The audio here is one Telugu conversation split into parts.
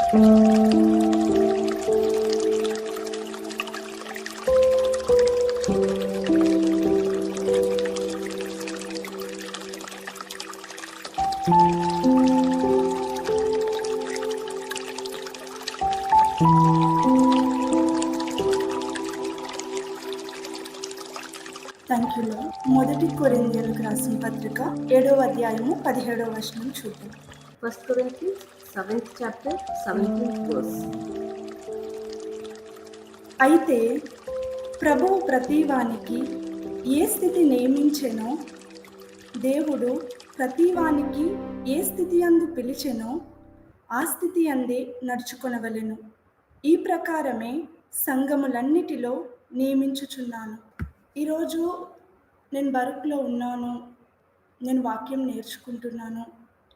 Thank you lord. మొదటి కొరింథీయులకు రాసిన పత్రిక 7వ అధ్యాయము 17వ వచనం చూద్దాం. 1 Corinthians 7th chapter 17th verse. అయితే ప్రభువు ప్రతివానికి ఏ స్థితి నియమించెనో, దేవుడు ప్రతివానికి ఏ స్థితి యందు పిలిచెనో ఆ స్థితి అందే నడుచుకొనవలెను. ఈ ప్రకారమే సంఘములన్నిటిలో నియమించుచున్నాను. ఈరోజు నేను బరుకులో ఉన్నాను, నేను వాక్యం నేర్చుకుంటున్నాను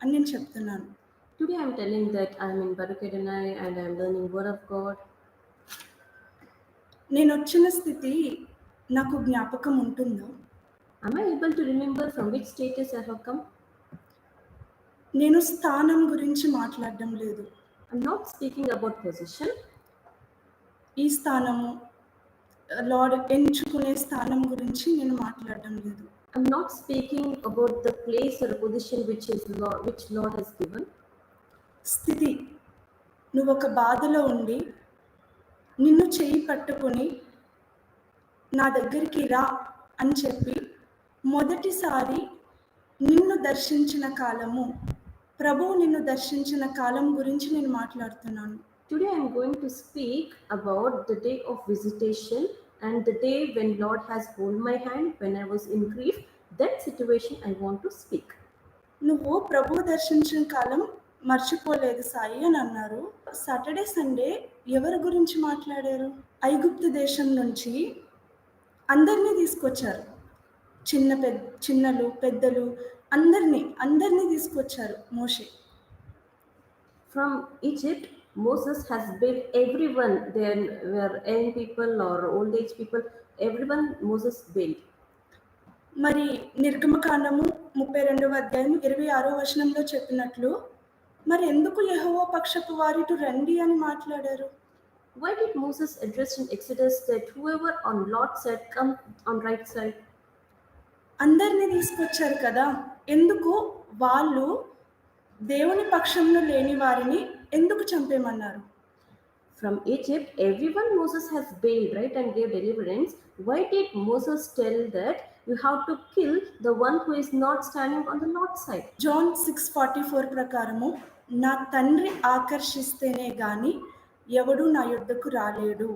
అని నేను చెప్తున్నాను. Today I am telling that I am in Baruch Adonai and I am learning word of God. నేను వచ్చిన స్థితి నాకు జ్ఞాపకం ఉంటుందా? Am I able to remember from which status I have come? నేను స్థానం గురించి మాట్లాడడం లేదు. I am not speaking about position. ఈ స్థానము లార్డ్ ఎంచుకునే స్థానం గురించి నేను మాట్లాడడం లేదు. I am not speaking about the place or position which Lord has given. స్థితి, నువ్వు ఒక బాధలో ఉండి నిన్ను చేయి పట్టుకొని నా దగ్గరికి రా అని చెప్పి మొదటిసారి నిన్ను దర్శించిన కాలము, ప్రభువు నిన్ను దర్శించిన కాలం గురించి నేను మాట్లాడుతున్నాను. Today I am going to speak about the day of visitation and the day when Lord has hold my hand when I was in grief. That situation I want to speak. నువ్వు ప్రభువు దర్శించిన కాలం మర్చిపోలేదు సాయి అని అన్నారు. సాటర్డే సండే ఎవరి గురించి మాట్లాడారు? ఐగుప్తు దేశం నుంచి అందరినీ తీసుకొచ్చారు. చిన్నలు పెద్దలు అందరినీ తీసుకొచ్చారు మోషే. From Egypt, Moses has built everyone. There were young people or old age people. Everyone Moses built. మరి నిర్గమకాండము 32వ అధ్యాయం 26వ వచనంలో చెప్పినట్లు మరి ఎందుకు యెహోవా పక్షపు వారిటు రండి అని మాట్లాడారు? Why did Moses address in Exodus that whoever on Lord's side come on right side? అందరినీ తీసుకొచ్చారు కదా, ఎందుకు వాళ్ళు దేవుని పక్షంలో లేని వారిని ఎందుకు చంపేమన్నారు? From Egypt, everyone Moses has bailed, right, and gave deliverance. Why did Moses tell that you have to kill the one who is not standing on the Lord's side? John 6:44 ప్రకారము నా తండ్రి ఆకర్షిస్తేనే గాని ఎవడు నా యొద్దకు రాలేడు.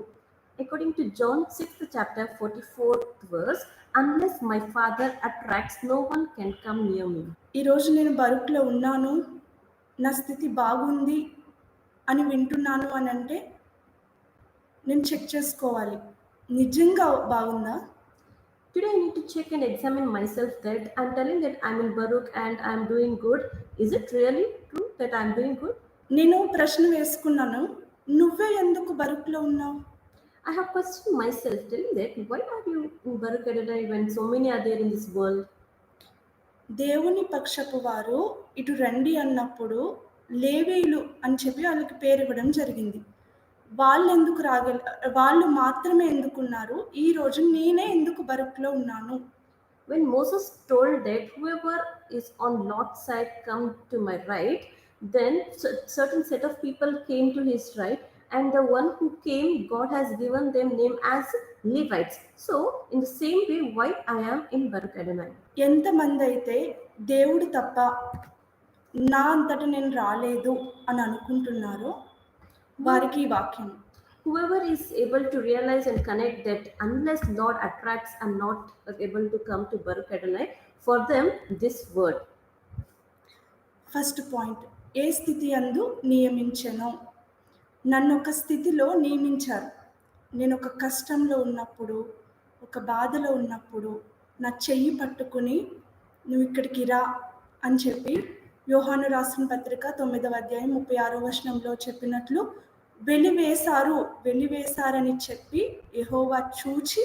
According to John 6th chapter 44th verse, unless my Father attracts, no one can come near me. ఈరోజు నేను బరుకులో ఉన్నాను, నా స్థితి బాగుంది అని వింటున్నాను అని అంటే నేను చెక్ చేసుకోవాలి, నిజంగా బాగుందా? Today I need to check and examine myself that I'm telling that I'm in Baruch and I'm doing good. Is it really true that I'm doing good? నేను ప్రశ్న వేసుకున్నాను, నువ్వే ఎందుకు బరుకులో ఉన్నావు? I have questioned myself, telling that why are you in Baruch Adonai when so many are there in this world? దేవుని పక్షపు వారు ఇటు రండి అన్నప్పుడు లేవీయులు అని చెప్పి వాళ్ళకి పేరు ఇవ్వడం జరిగింది. వాళ్ళు మాత్రమే ఎందుకున్నారు? ఈ రోజు నేనే ఎందుకు బరుకులో ఉన్నాను? When Moses told that whoever is on Lord's side come to my right, then certain set of people came to his right, and the one who came, God has given them name as Levites. So in the same way, why I am in Baruch Adonai? ఎంతమంది అయితే దేవుడు తప్ప నా అంతట నేను రాలేదు అని అనుకుంటున్నారో వారికి ఈ వాక్యం. Whoever is able to realize and connect that unless Lord attracts, I'm not able to come to Baruch Adonai, for them this word. First point, ఏ స్థితి యందు నియమించెనో. నన్ను ఒక స్థితిలో నియమించారు. నేను ఒక కష్టంలో ఉన్నప్పుడు, ఒక బాధలో ఉన్నప్పుడు నా చెయ్యి పట్టుకుని నువ్వు ఇక్కడికి రా అని చెప్పి యోహాను రాసిన పత్రిక 9వ అధ్యాయం 36వ వచనంలో చెప్పినట్లు వెలివేశారని చెప్పి యెహోవా చూచి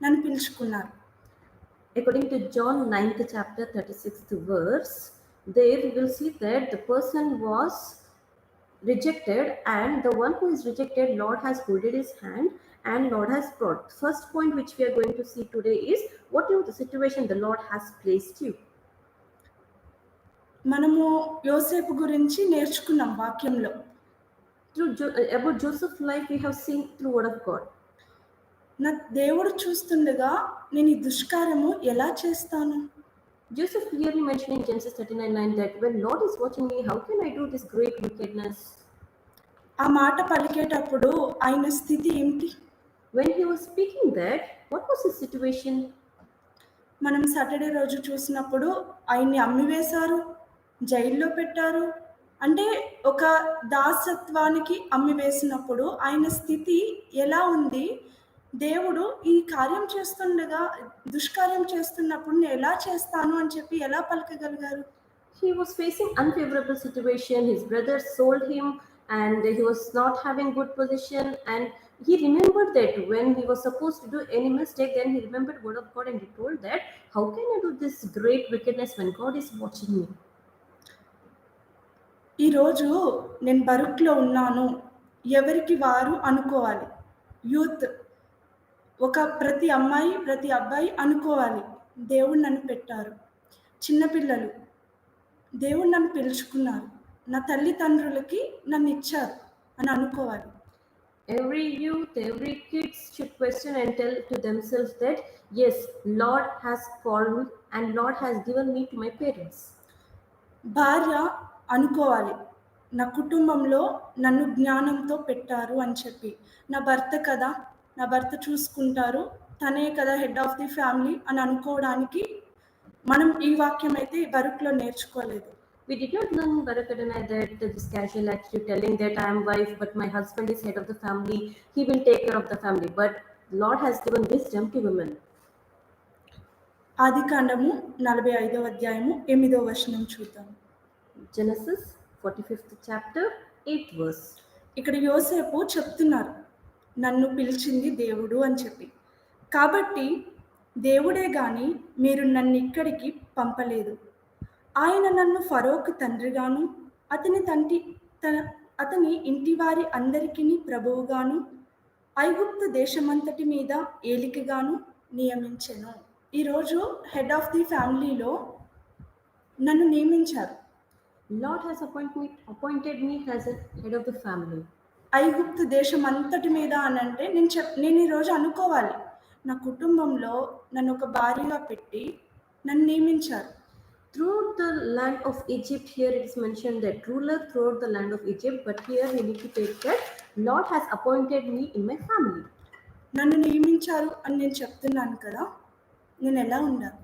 నన్ను పిలుచుకున్నారు. According to John 9th chapter 36th verse, there we will see that the person was rejected, and the one who is rejected, Lord has holded his hand and Lord has brought. First point which we are going to see today is what is the situation the Lord has placed you. మనము యోసేపు గురించి నేర్చుకున్నాం వాక్యంలో. About Joseph's life we have seen through word of God. నా దేవుడు చూస్తుండగా నేను ఈ దుష్కార్యము ఎలా చేస్తాను? Joseph clearly mentioned in Genesis 39:9 that when Lord is watching me, how can I do this great wickedness? ఆ మాట పలికేటప్పుడు ఆయన స్థితి ఏంటి? When he was speaking that, what was his situation? మనం సాటర్డే రోజు చూసినప్పుడు ఆయన్ని అమ్మివేశారు, జైల్లో పెట్టారు. అంటే ఒక దాసత్వానికి అమ్మివేసినప్పుడు ఆయన స్థితి ఎలా ఉంది? దేవుడు ఈ కార్యం చేస్తుండగా దుష్కార్యం చేస్తున్నప్పుడు నేను ఎలా చేస్తాను అని చెప్పి ఎలా పలకగలిగారు? He was facing unfavorable situation. His brothers sold him and he was not having good position, and he remembered that when he was supposed to do any mistake, then he remembered word of God and he told that how can I do this great wickedness when God is watching me? ఈరోజు నేను బరుక్లో ఉన్నాను, ఎవరికి వారు అనుకోవాలి. యూత్ ప్రతి అమ్మాయి ప్రతి అబ్బాయి అనుకోవాలి, దేవుడు నన్ను పెట్టారు. చిన్నపిల్లలు దేవుడు నన్ను పిలుచుకున్నారు, నా తల్లిదండ్రులకి నన్ను ఇచ్చారు అని అనుకోవాలి. Every youth, every kids should question and tell to themselves that yes, Lord has called me and Lord has given me to my parents. భార్య అనుకోవాలి, నా కుటుంబంలో నన్ను జ్ఞానంతో పెట్టారు అని చెప్పి. నా భర్త కదా, నా భర్త చూసుకుంటారు, తనే కదా హెడ్ ఆఫ్ ది ఫ్యామిలీ అని అనుకోవడానికి మనం ఈ వాక్యం అయితే బరుక్లో నేర్చుకోలేదు. We did not learn Barakadana that this casual attitude telling that I am wife but my husband is head of the family, he will take care of the family. But Lord has given wisdom to women. ఆదికాండము 45వ అధ్యాయము 8వ వచనం చూద్దాం. Genesis 45th chapter 8th verse. ఇక్కడ యోసేపు చెప్తున్నారు, నన్ను పిలిచింది దేవుడు అని చెప్పి. కాబట్టి దేవుడే గాని మీరు నన్ను ఇక్కడికి పంపలేదు. ఆయన నన్ను ఫరోకు తండ్రిగాను అతని ఇంటివారి అందరికీ ప్రభువుగాను ఐగుప్తు దేశమంతటి మీద ఏలికగాను నియమించెను. ఈరోజు హెడ్ ఆఫ్ ది ఫ్యామిలీలో నన్ను నియమించారు. Lord has appointed me as a head of the family. ఐగుప్తు దేశం అంతటి మీద అని అంటే నేను ఈరోజు అనుకోవాలి, నా కుటుంబంలో నన్ను ఒక భార్యగా పెట్టి నన్ను నియమించారు. Throughout the land of Egypt, here it is mentioned that ruler throughout the land of Egypt, but here we need to take that Lord has appointed me in my family. నన్ను నియమించారు అని నేను చెప్తున్నాను కదా, నేను ఎలా ఉండాలి?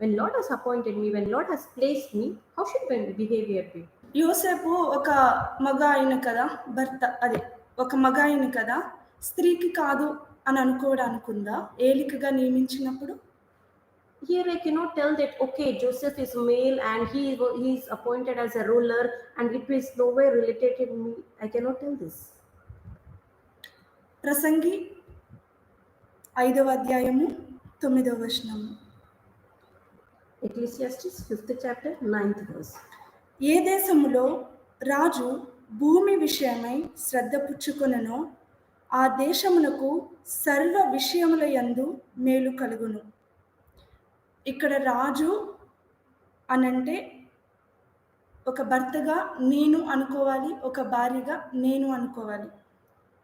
When Lord has appointed me, when Lord has placed me, how should my behavior be? యోసేపు ఒక మగ ఆయన కదా, ఒక మగ ఆయన కదా, స్త్రీకి కాదు అని అనుకోవడానికి ఉందా ఏలికగా నియమించినప్పుడు? Here I cannot tell that okay, Joseph is male and he is appointed as a ruler and it is nowhere related to me. I cannot tell this. ప్రసంగి 5వ అధ్యాయము 9వ వచనం. Ecclesiastes 5th chapter 9th verse. ఏ దేశములో రాజు భూమి విషయమై శ్రద్ధ పుచ్చుకొనెనో ఆ దేశమునకు సర్వ విషయముల యందు మేలు కలుగును. ఇక్కడ రాజు అనంటే ఒక భర్తగా నేను అనుకోవాలి, ఒక భార్యగా నేను అనుకోవాలి.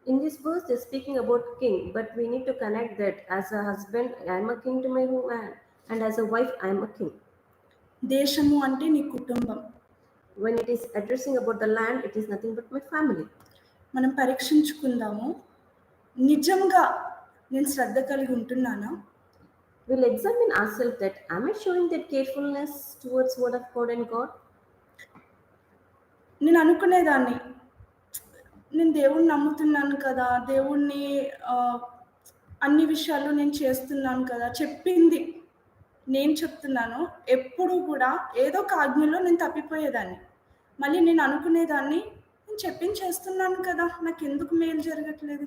In this verse they're speaking about king, but we need to connect that as a husband I am a king to my woman and as a wife I am a king. దేశము అంటే నీ కుటుంబం. When it is addressing about the land, it is nothing but my family. మనం పరీక్షించుకుందాము, నిజంగా నేను శ్రద్ధ కలిగి ఉంటున్నానా? We'll examine ourselves that am I showing that carefulness towards word of God and God? నేను అనుకునేదాన్ని, నేను దేవుణ్ణి నమ్ముతున్నాను కదా, దేవుణ్ణి అన్ని విషయాల్లో నేను చేస్తున్నాను కదా, చెప్పింది నేను చెప్తున్నాను. ఎప్పుడు కూడా ఏదో ఒక ఆజ్ఞలో నేను తప్పిపోయేదాన్ని. మళ్ళీ నేను అనుకునేదాన్ని, నేను చెప్పింది చేస్తున్నాను కదా, నాకు ఎందుకు మేలు జరగట్లేదు?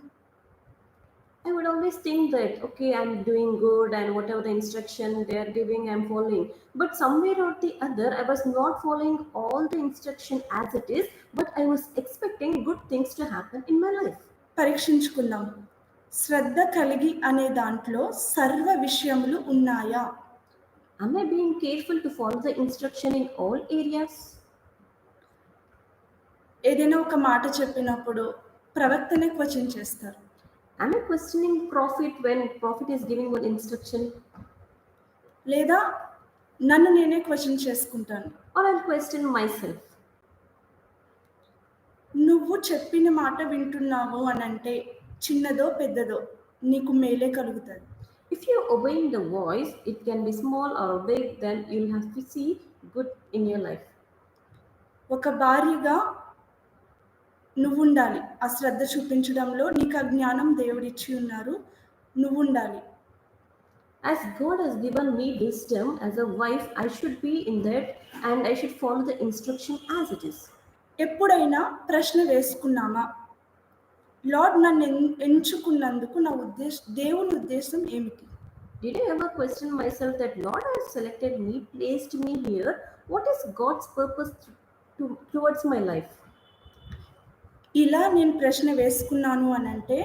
I would always think that okay, I'm doing good and whatever the instruction they are giving, I'm following. But somewhere or the other, I was not following all the instruction as it is, but I was expecting good things to happen in my life. పరీక్షించుకుందాం. శ్రద్ధ కలిగి అనే దాంట్లో సర్వ విషయములు ఉన్నాయా? Am I being careful to follow the instruction in all areas? ఏదైనా ఒక మాట చెప్పినప్పుడు ప్రవక్తనే క్వశ్చన్ చేస్తారు. Am I questioning prophet when prophet is giving one instruction? లేదా నన్ను నేనే క్వశ్చన్ చేసుకుంటాను. Or I'll question myself. నువ్వు చెప్పిన మాట వింటున్నావు అనంటే చిన్నదో పెద్దదో నీకు మేలే కలుగుతుంది. If you're obeying the voice, it can be small or big, then you'll have to see good in your life. ఒక భార్యగా నువ్వుండాలి. ఆ శ్రద్ధ చూపించడంలో నీకు ఆ జ్ఞానం దేవుడిచ్చి ఉన్నారు. నువ్వుండాలి. As God has given me wisdom as a wife, I should be in that and I should follow the instruction as it is. ఎప్పుడైనా ప్రశ్న వేసుకున్నామా? లార్డ్ నన్ను ఎంచుకున్నందుకు దేవుని ఉద్దేశం ఏమిటి? Did I ever question myself that Lord has selected me, placed me here? What is God's purpose towards my life? ఇలా నేను ప్రశ్న వేసుకున్నాను అనంటే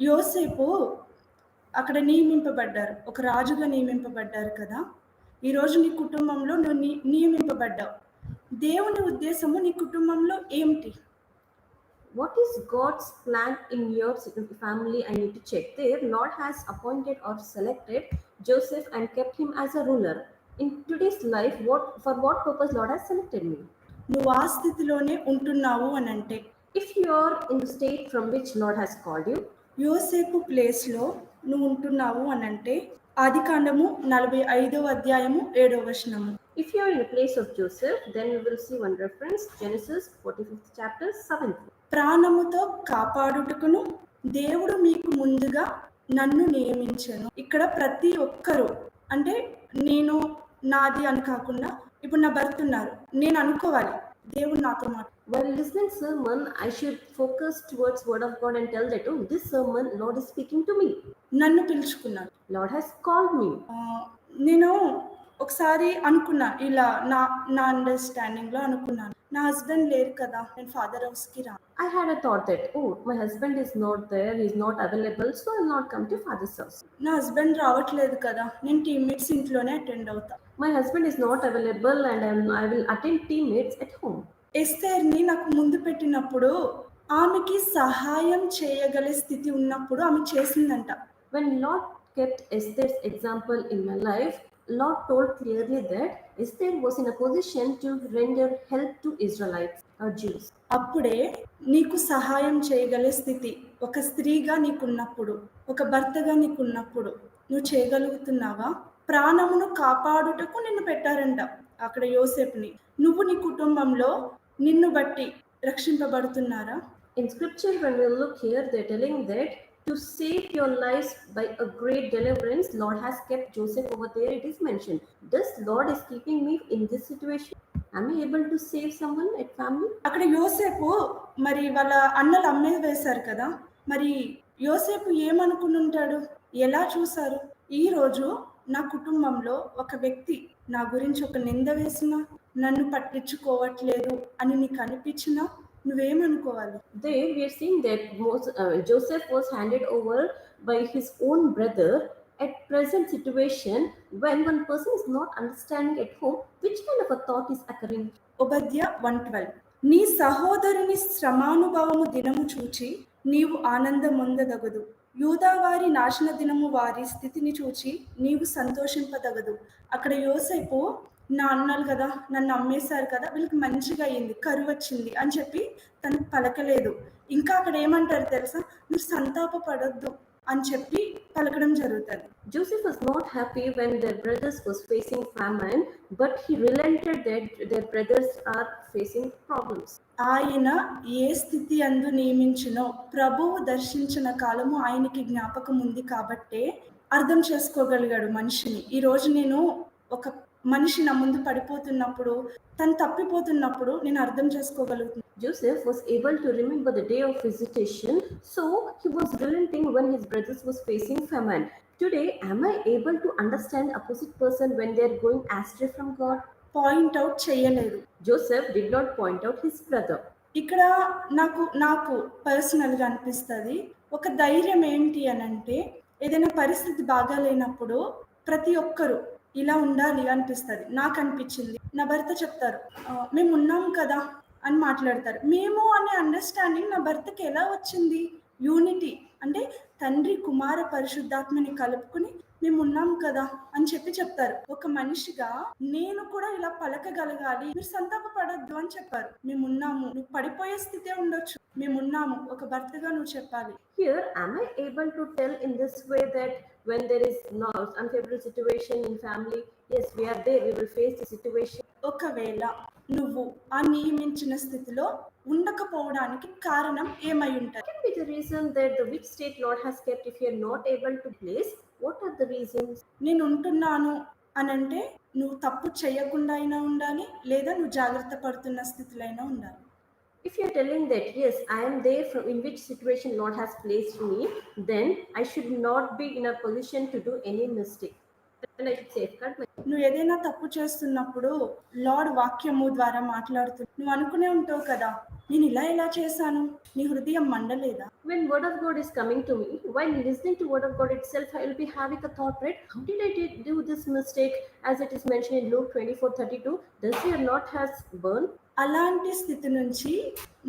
యోసేపు అక్కడ నియమింపబడ్డారు. ఒక రాజుగా నియమింపబడ్డారు కదా. ఈరోజు నీ కుటుంబంలో నువ్వు నియమింపబడ్డావు. దేవుని ఉద్దేశము నీ కుటుంబంలో ఏమిటి? What is God's plan in your family? I need to check there. Lord has appointed or selected Joseph and kept him as a ruler. In today's life, for what purpose Lord has selected me? నువ్వు ఆ స్థితిలోనే ఉంటున్నావు అనంటే If you are in the state from which Lord has called you, యోసేపు ప్లేస్లో నువ్వు ఉంటున్నావు అనంటే ఆదికాండము 45వ అధ్యాయము 7వ వచనము. if you are in the place of Joseph, then we will see one reference, Genesis 45th chapter 7th. ప్రాణముతో కాపాడుటకును దేవుడు మీకు ముందుగా నన్ను నియమించెను. ఇక్కడ ప్రతి ఒక్కరు అంటే నేను నాది అని కాకుండా ఇప్పుడు నా భర్త ఉన్నారు, నేను అనుకోవాలి దేవుడు నాతో మాట. While listening sermon, I should focus towards word of God and tell that oh, this sermon Lord is speaking to me. నన్ను పిలుచుకున్నాడు. Lord has called me. నేను ఒకసారి అనుకున్నా, ఇలా నా నా అండర్స్టాండింగ్లో అనుకున్నాను, నా హస్బెండ్ లేరు కదా, నేను ఫాదర్ హౌస్కి రా. I had a thought that oh, my husband is not there, he is not available, so I will not come to father's house. నా హస్బెండ్ రావట్లేదు కదా, నేను టీమ్మేట్స్ ఇంట్లోనే అటెండ్ అవుతా. My husband is not available and I will attend teammates at home. ఎస్తేర్ని నాకు ముందు పెట్టినప్పుడు ఆమెకి సహాయం చేయగలే స్థితి ఉన్నప్పుడు ఆమె చేసిందంట. When Lord kept Esther's example in my life, Lord told clearly that Esther was in a position to render help to Israelites or Jews. అప్పుడే నీకు సహాయం చేయగలే స్థితి ఒక స్త్రీగా నీకున్నప్పుడు, ఒక భర్తగా నీకున్నప్పుడు నువ్వు చేయగలుగుతున్నావా? ప్రాణమును కాపాడుటకు నిన్ను పెట్టారంట అక్కడ యోసేపుని. నువ్వు నీ కుటుంబంలో నిన్ను బట్టి రక్షింపబడుతున్నారా? In scripture, when we look here, they're telling that to save your lives by a great deliverance, Lord has kept Joseph over there. It is mentioned. This Lord is keeping me in this situation. Am I able to save someone at family? అక్కడ యోసేపు మరి వాళ్ళ అన్నలు అమ్మే వేశారు కదా, మరి యోసేపు ఏమనుకుని ఉంటాడు? ఎలా చూశారు? ఈ రోజు నా కుటుంబంలో ఒక వ్యక్తి నా గురించి ఒక నింద వేసినా, నన్ను పట్టించుకోవట్లేదు అని నీకు అనిపించినా నువ్వేమనుకోవాలి? There we are seeing that Joseph was handed over by his own brother. At present situation, when one person is not understanding at home, which kind of a thought is occurring? Obadiah 1:12 నీ సహోదరుని శ్రమానుభవము దినము చూచి నీవు ఆనందమొందదగదు. యూదావారి నాశన దినము వారి స్థితిని చూచి నీవు సంతోషింపదగదు. అక్కడ యోసేపు నా అన్నలు కదా, నన్ను అమ్మేశారు కదా, వీళ్ళకి మంచిగా అయింది, కరువు వచ్చింది అని చెప్పి తనకు పలకలేదు. ఇంకా అక్కడ ఏమంటారు తెలుసా? నువ్వు సంతాపపడొద్దు అని చెప్పి పలకడం జరుగుతుంది. Joseph was not happy when their brothers was facing famine, but he relented that their brothers are facing problems. ఆయన ఏ స్థితి అందు నియమించినో ప్రభువు దర్శించిన కాలము ఆయనకి జ్ఞాపకం ఉంది కాబట్టే అర్థం చేసుకోగలిగాడు మనిషిని. ఈరోజు నేను ఒక మనిషి నా ముందు పడిపోతున్నప్పుడు, తను తప్పిపోతున్నప్పుడు నేను అర్థం చేసుకోగలుగుతున్నాను. Joseph was able to remember the day of visitation, so he was relenting when his brothers was facing famine. Today, am I able to understand opposite person when they are going astray from God? Point out చేయలేదు. Joseph did not point out his brother. ఇక్కడ నాకు నాకు పర్సనల్గా అనిపిస్తుంది, ఒక ధైర్యం ఏంటి అని అంటే, ఏదైనా పరిస్థితి బాగాలేనప్పుడు ప్రతి ఒక్కరు ఇలా ఉండాలి అనిపిస్తుంది. నాకు అనిపించింది, నా భర్త చెప్తారు మేము ఉన్నాం కదా అని మాట్లాడతారు. మేము అనే అండర్స్టాండింగ్ నా భర్తకి ఎలా వచ్చింది? యూనిటీ అంటే తండ్రి కుమార పరిశుద్ధాత్మని కలుపుకుని మేము ఉన్నాం కదా అని చెప్పి చెప్తారు. ఒక మనిషిగా నేను కూడా ఇలా పలకగలగాలి, మీరు సంతాపపడద్దు అని చెప్పారు. మేమున్నాము, నువ్వు పడిపోయే స్థితే ఉండొచ్చు, మేమున్నాము, ఒక భర్తగా నువ్వు చెప్పాలి. Here, am I able to tell in this way that when there is no unfavorable situation in family, yes, we are there, we will face the situation. ఒకవేళ నువ్వు ఆ నియమించిన స్థితిలో ఉండకపోవడానికి కారణం ఏమై ఉంటుంది? What can be the reason that the which state Lord has kept if you are not able to place? What are the reasons? నేను ఉంటున్నాను అని అంటే నువ్వు తప్పు చేయకుండా అయినా ఉండాలి, లేదా నువ్వు జాగ్రత్త పడుతున్న స్థితిలో అయినా ఉండాలి. If you are telling that yes, I am there from in which situation Lord has placed me, then I should not be in a position to do any mistake. Then I should safeguard my. నువ్వు ఏదైనా తప్పు చేస్తున్నప్పుడు లార్డ్ వాక్యము ద్వారా మాట్లాడుతూ నువ్వు అనుకునే ఉంటావు కదా, నేను ఇలా చేశాను, నీ హృదయం మండలేదా? When word of God is coming to me, while listening to word of God itself, I will be having a thought, right? How did I do this mistake? As it is mentioned in Luke 24:32, does your not has burned? అలాంటి స్థితి నుంచి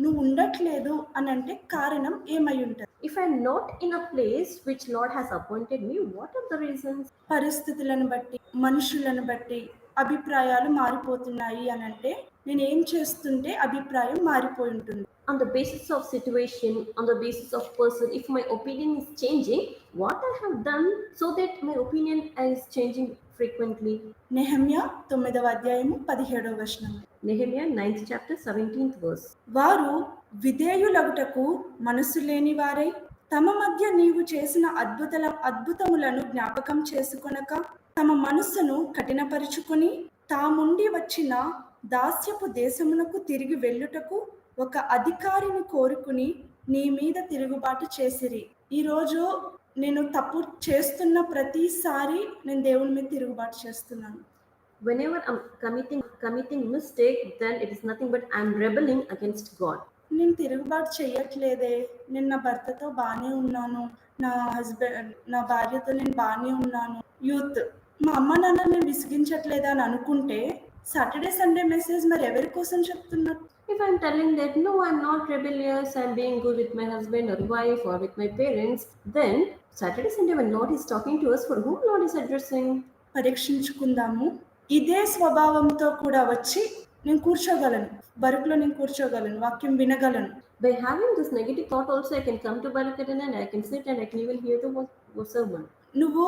నువ్వు ఉండట్లేదు అని అంటే కారణం ఏమై ఉంటుంది? If I'm not in a place which Lord has appointed me, what are the reasons? పరిస్థితులను బట్టి, మనుషులను బట్టి అభిప్రాయాలు మారిపోతున్నాయి అని అంటే నేను ఏం చేస్తుంటే అభిప్రాయం మారిపోయి ఉంటుంది. On the basis of situation, on the basis of person, if my opinion is changing, what I have done so that my opinion is changing frequently. Nehemiah 9వ అధ్యాయము 17వ వచనం. Nehemiah 9th chapter 17th verse. వారు విధేయులగుటకు మనసు లేని వారై తమ మధ్య నీవు చేసిన అద్భుతములను జ్ఞాపకం చేసుకొనక తమ మనస్సును కఠినపరుచుకొని తాముండి వచ్చిన దాస్యపు దేశమునకు తిరిగి వెళ్ళుటకు ఒక అధికారిని కోరుకుని నీ మీద తిరుగుబాటు చేసిరి. ఈరోజు నేను తప్పు చేస్తున్న ప్రతిసారి నేను దేవుని మీద తిరుగుబాటు చేస్తున్నాను. Whenever I'm committing mistake, then it is nothing but I'm rebelling against God. నేను తిరుగుబాటు చేయట్లేదే, నేను నా భర్తతో బాగానే ఉన్నాను, నా భార్యతో నేను బాగానే ఉన్నాను. యూత్, మా అమ్మ నాన్న నేను విసిగించట్లేదా అని అనుకుంటే సాటర్డే సండే మెసేజ్ మరి ఎవరి కోసం చెప్తున్నారు? If I'm telling that no, I'm not rebellious, I'm being good with my husband or wife or with my parents, then Saturday Sunday when Lord is talking to us, for whom Lord is addressing? పరీక్షించుకుందాము. ఇదే స్వభావంతో కూడా వచ్చి నేను కూర్చోగలను, బరుకులో నేను కూర్చోగలను, వాక్యం వినగలను. By having this negative thought also, I can come to Barakatan and I can sit and I can even hear the sermon. నువ్వు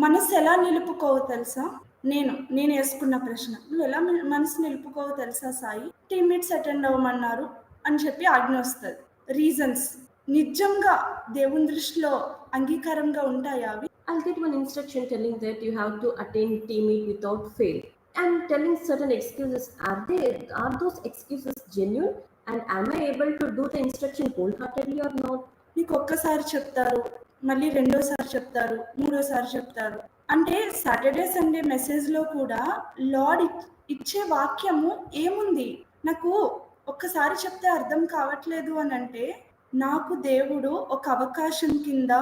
మనసు ఎలా నిలుపుకోవో తెలుసా? నేను వేసుకున్న ప్రశ్న, నువ్వు ఎలా మనసు నిలుపుకోవో తెలుసా సాయి? టీమ్మేట్స్ అటెండ్ అవ్వమన్నారు అని చెప్పి ఆజ్ఞ వస్తుంది. రీజన్స్ నిజంగా దేవుని దృష్టిలో అంగీకారంగా ఉంటాయా అవి? I'll get one instruction telling that you have to attend team meet without fail. And telling certain excuses, are those excuses genuine? And am I able to do the instruction wholeheartedly or not? నీకు ఒక్కసారి చెప్తారు, మళ్ళీ రెండోసారి చెప్తారు, మూడోసారి చెప్తారు. అంటే సాటర్డే సండే మెసేజ్లో కూడా లార్డ్ ఇచ్చే వాక్యము ఏముంది? నాకు ఒక్కసారి చెప్తే అర్థం కావట్లేదు అని అంటే నాకు దేవుడు ఒక అవకాశం కింద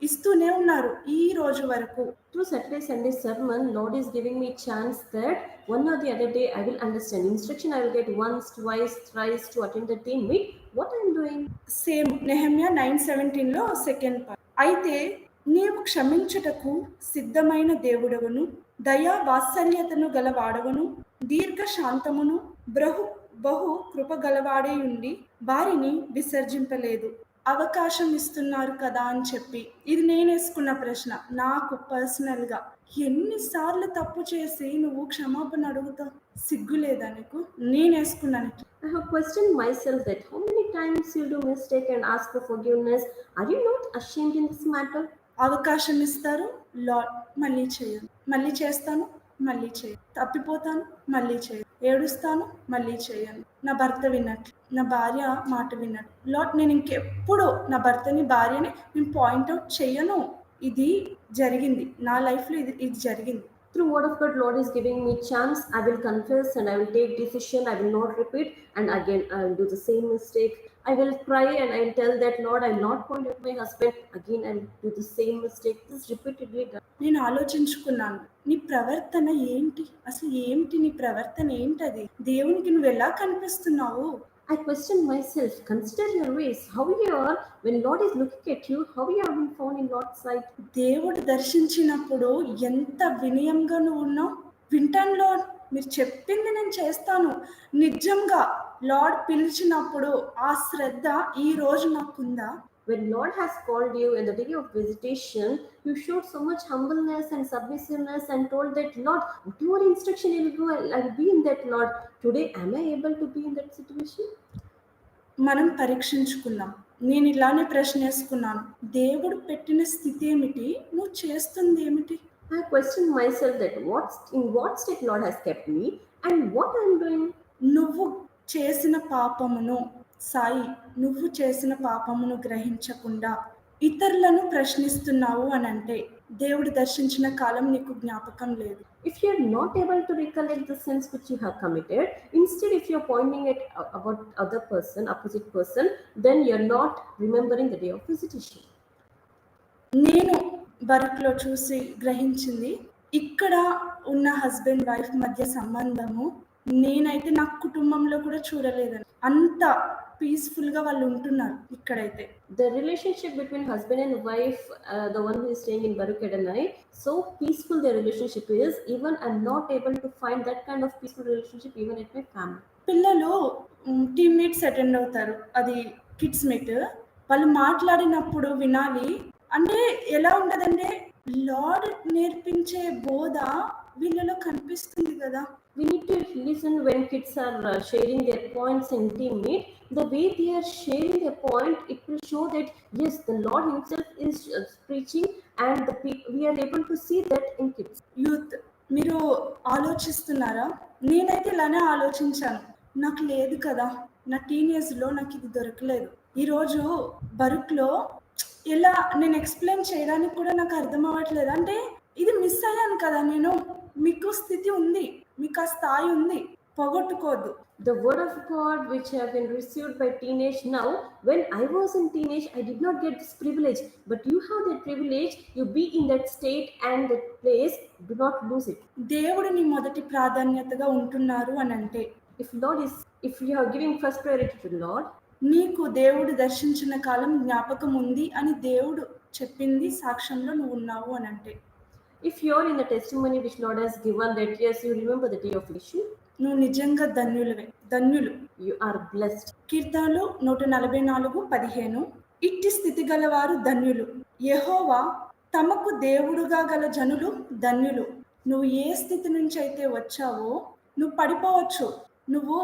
ఇస్తూనే ఉన్నారు ఈ రోజు వరకు. Through Saturday Sunday sermon, Lord is giving me chance that one or the other day I will understand. Instruction I will get once, twice, thrice to attend the team meet. What I am doing? Same Nehemiah 9:17లో సెకండ్ పార్ట్. అయితే నీవు క్షమించుటకు సిద్ధమైన దేవుడవును, దయా వాత్సల్యతను గలవాడవను, దీర్ఘ శాంతమును బహు కృప గలవాడై ఉండి వారిని విసర్జింపలేదు. అవకాశం ఇస్తున్నారు కదా అని చెప్పి, ఇది నేను వేసుకున్న ప్రశ్న. నాకు పర్సనల్గా ఎన్నిసార్లు తప్పు చేసి నువ్వు క్షమాపణ అడుగుతావు? సిగ్గులేదా నీకు? నేను వేసుకున్నాను. I have questioned myself that how many times you do mistake and ask for forgiveness. Are you not ashamed in this matter? అవకాశం ఇస్తారు, లార్డ్ మళ్ళీ చేయాలి, మళ్ళీ చేస్తాను, మళ్ళీ చేయాలి, తప్పిపోతాను, మళ్ళీ చేయాలి. ఏడుస్తాను, మళ్ళీ చేయను. నా భర్త విన్నట్లు, నా భార్య మాట విన్నట్టు. లార్డ్, నేను ఇంకెప్పుడు నా భర్తని, భార్యని నేను పాయింట్ ఔట్ చెయ్యను. ఇది జరిగింది. నా లైఫ్‌లో ఇది జరిగింది. Through word of God, Lord is giving me chance. I will confess and I will take decision. I will not repeat, and again I will do the same mistake. I will cry and I will tell that, Lord, I will not point at my husband. Again I will do the same mistake. This is repeatedly done. నేను ఆలోచించుకున్నాను. నీ ప్రవర్తన ఏంటి? అసలు ఏంటి నీ ప్రవర్తన ఏంటది? దేవునికి నువ్వెలా కనిపిస్తున్నావు? I question myself. Consider your ways. How you are when Lord is looking at you. How you have been found in Lord's sight. దేవుడు దర్శించినప్పుడు ఎంత వినయంగా నువ్వు ఉన్నావు. వింటాను లార్డ్, మీరు చెప్పింది నేను చేస్తాను. నిజంగా లార్డ్ పిలిచినప్పుడు ఆ శ్రద్ధ ఈ రోజు నాకుందా? When Lord has called you in the day of visitation, you showed so much humbleness and submissiveness and told that, Lord, whatever instruction you will go, I will be in that, Lord. Today, am I able to be in that situation? మనం పరీక్షించుకుందాం. నేను ఇలానే ప్రశ్న వేసుకున్నాను. దేవుడు పెట్టిన స్థితి ఏమిటి? నువ్వు చేస్తుంది ఏమిటి? I questioned myself that in what state Lord has kept me and what I am doing. నువ్వు చేసిన పాపమును సాయి, నువ్వు చేసిన పాపమును గ్రహించకుండా ఇతరులను ప్రశ్నిస్తున్నావు అని అంటే దేవుడు దర్శించిన కాలం నీకు జ్ఞాపకం లేదు. If you are not able to recollect the sins which you have committed, instead if you are pointing at about other person, opposite person, then you are not remembering the day of visitation. నేను బరుక్లో చూసి గ్రహించింది, ఇక్కడ ఉన్న హస్బెండ్ వైఫ్ మధ్య సంబంధము నేనైతే నా కుటుంబంలో కూడా చూడలేదని. అంత పీస్ఫుల్గా వాళ్ళు ఉంటున్నారు ఇక్కడైతే. The relationship between husband and wife, the one who is staying in Barukedanai, so peaceful their relationship is. Even I'm not able to find that kind of peaceful relationship even at my family. పిల్లలు టీమ్ మీట్స్ అటెండ్ అవుతారు, అది కిడ్స్ మీట్. వాళ్ళు మాట్లాడినప్పుడు వినాలి. అంటే ఎలా ఉండదంటే లార్డ్ నేర్పించే బోధ వీళ్ళలో కనిపిస్తుంది కదా. We need to listen when kids are sharing their points in team meet. The way they are sharing their point, it will show that yes, the Lord Himself is preaching, and we are able to see that in kids. Youth, మీరు ఆలోచిస్తున్నారా? నేనైతే ఇలానే ఆలోచించాను. నాకు లేదు కదా, నా టీనేజ్లో నాకు ఇది దొరకలేదు. ఈరోజు బరుక్లో ఎలా నేను ఎక్స్ప్లెయిన్ చేయడానికి కూడా నాకు అర్థం అవ్వట్లేదు. అంటే ఇది మిస్ అయ్యాను కదా నేను. మీకు స్థితి ఉంది, మీకు ఆ స్థాయి ఉంది, పోగొట్టుకోవద్దు. The word of God which have been received by teenage now, when I was in teenage, I did not get this privilege, but you have that privilege. You be in that state and that place, do not lose it. దేవుడు నీ మొదటి ప్రాధాన్యతగా ఉంటున్నారు అని అంటే, if you are giving first priority to the Lord, నీకు దేవుడు దర్శించిన కాలం జ్ఞాపకం ఉంది అని దేవుడు చెప్పింది సాక్ష్యంలో నువ్వు ఉన్నావు అని అంటే, if you are in the testimony which Lord has given that yes, you remember the day of issue, నువ్వు నిజంగా ధన్యులు. you are blessed. కీర్తనలు 144:15, ఇట్టి స్థితి గలవారు ధన్యులు, యెహోవా తమకు దేవుడుగా గల జనులు ధన్యులు. నువ్వు ఏ స్థితి నుంచి అయితే వచ్చావో, నువ్వు పడిపోవచ్చు, నువ్వు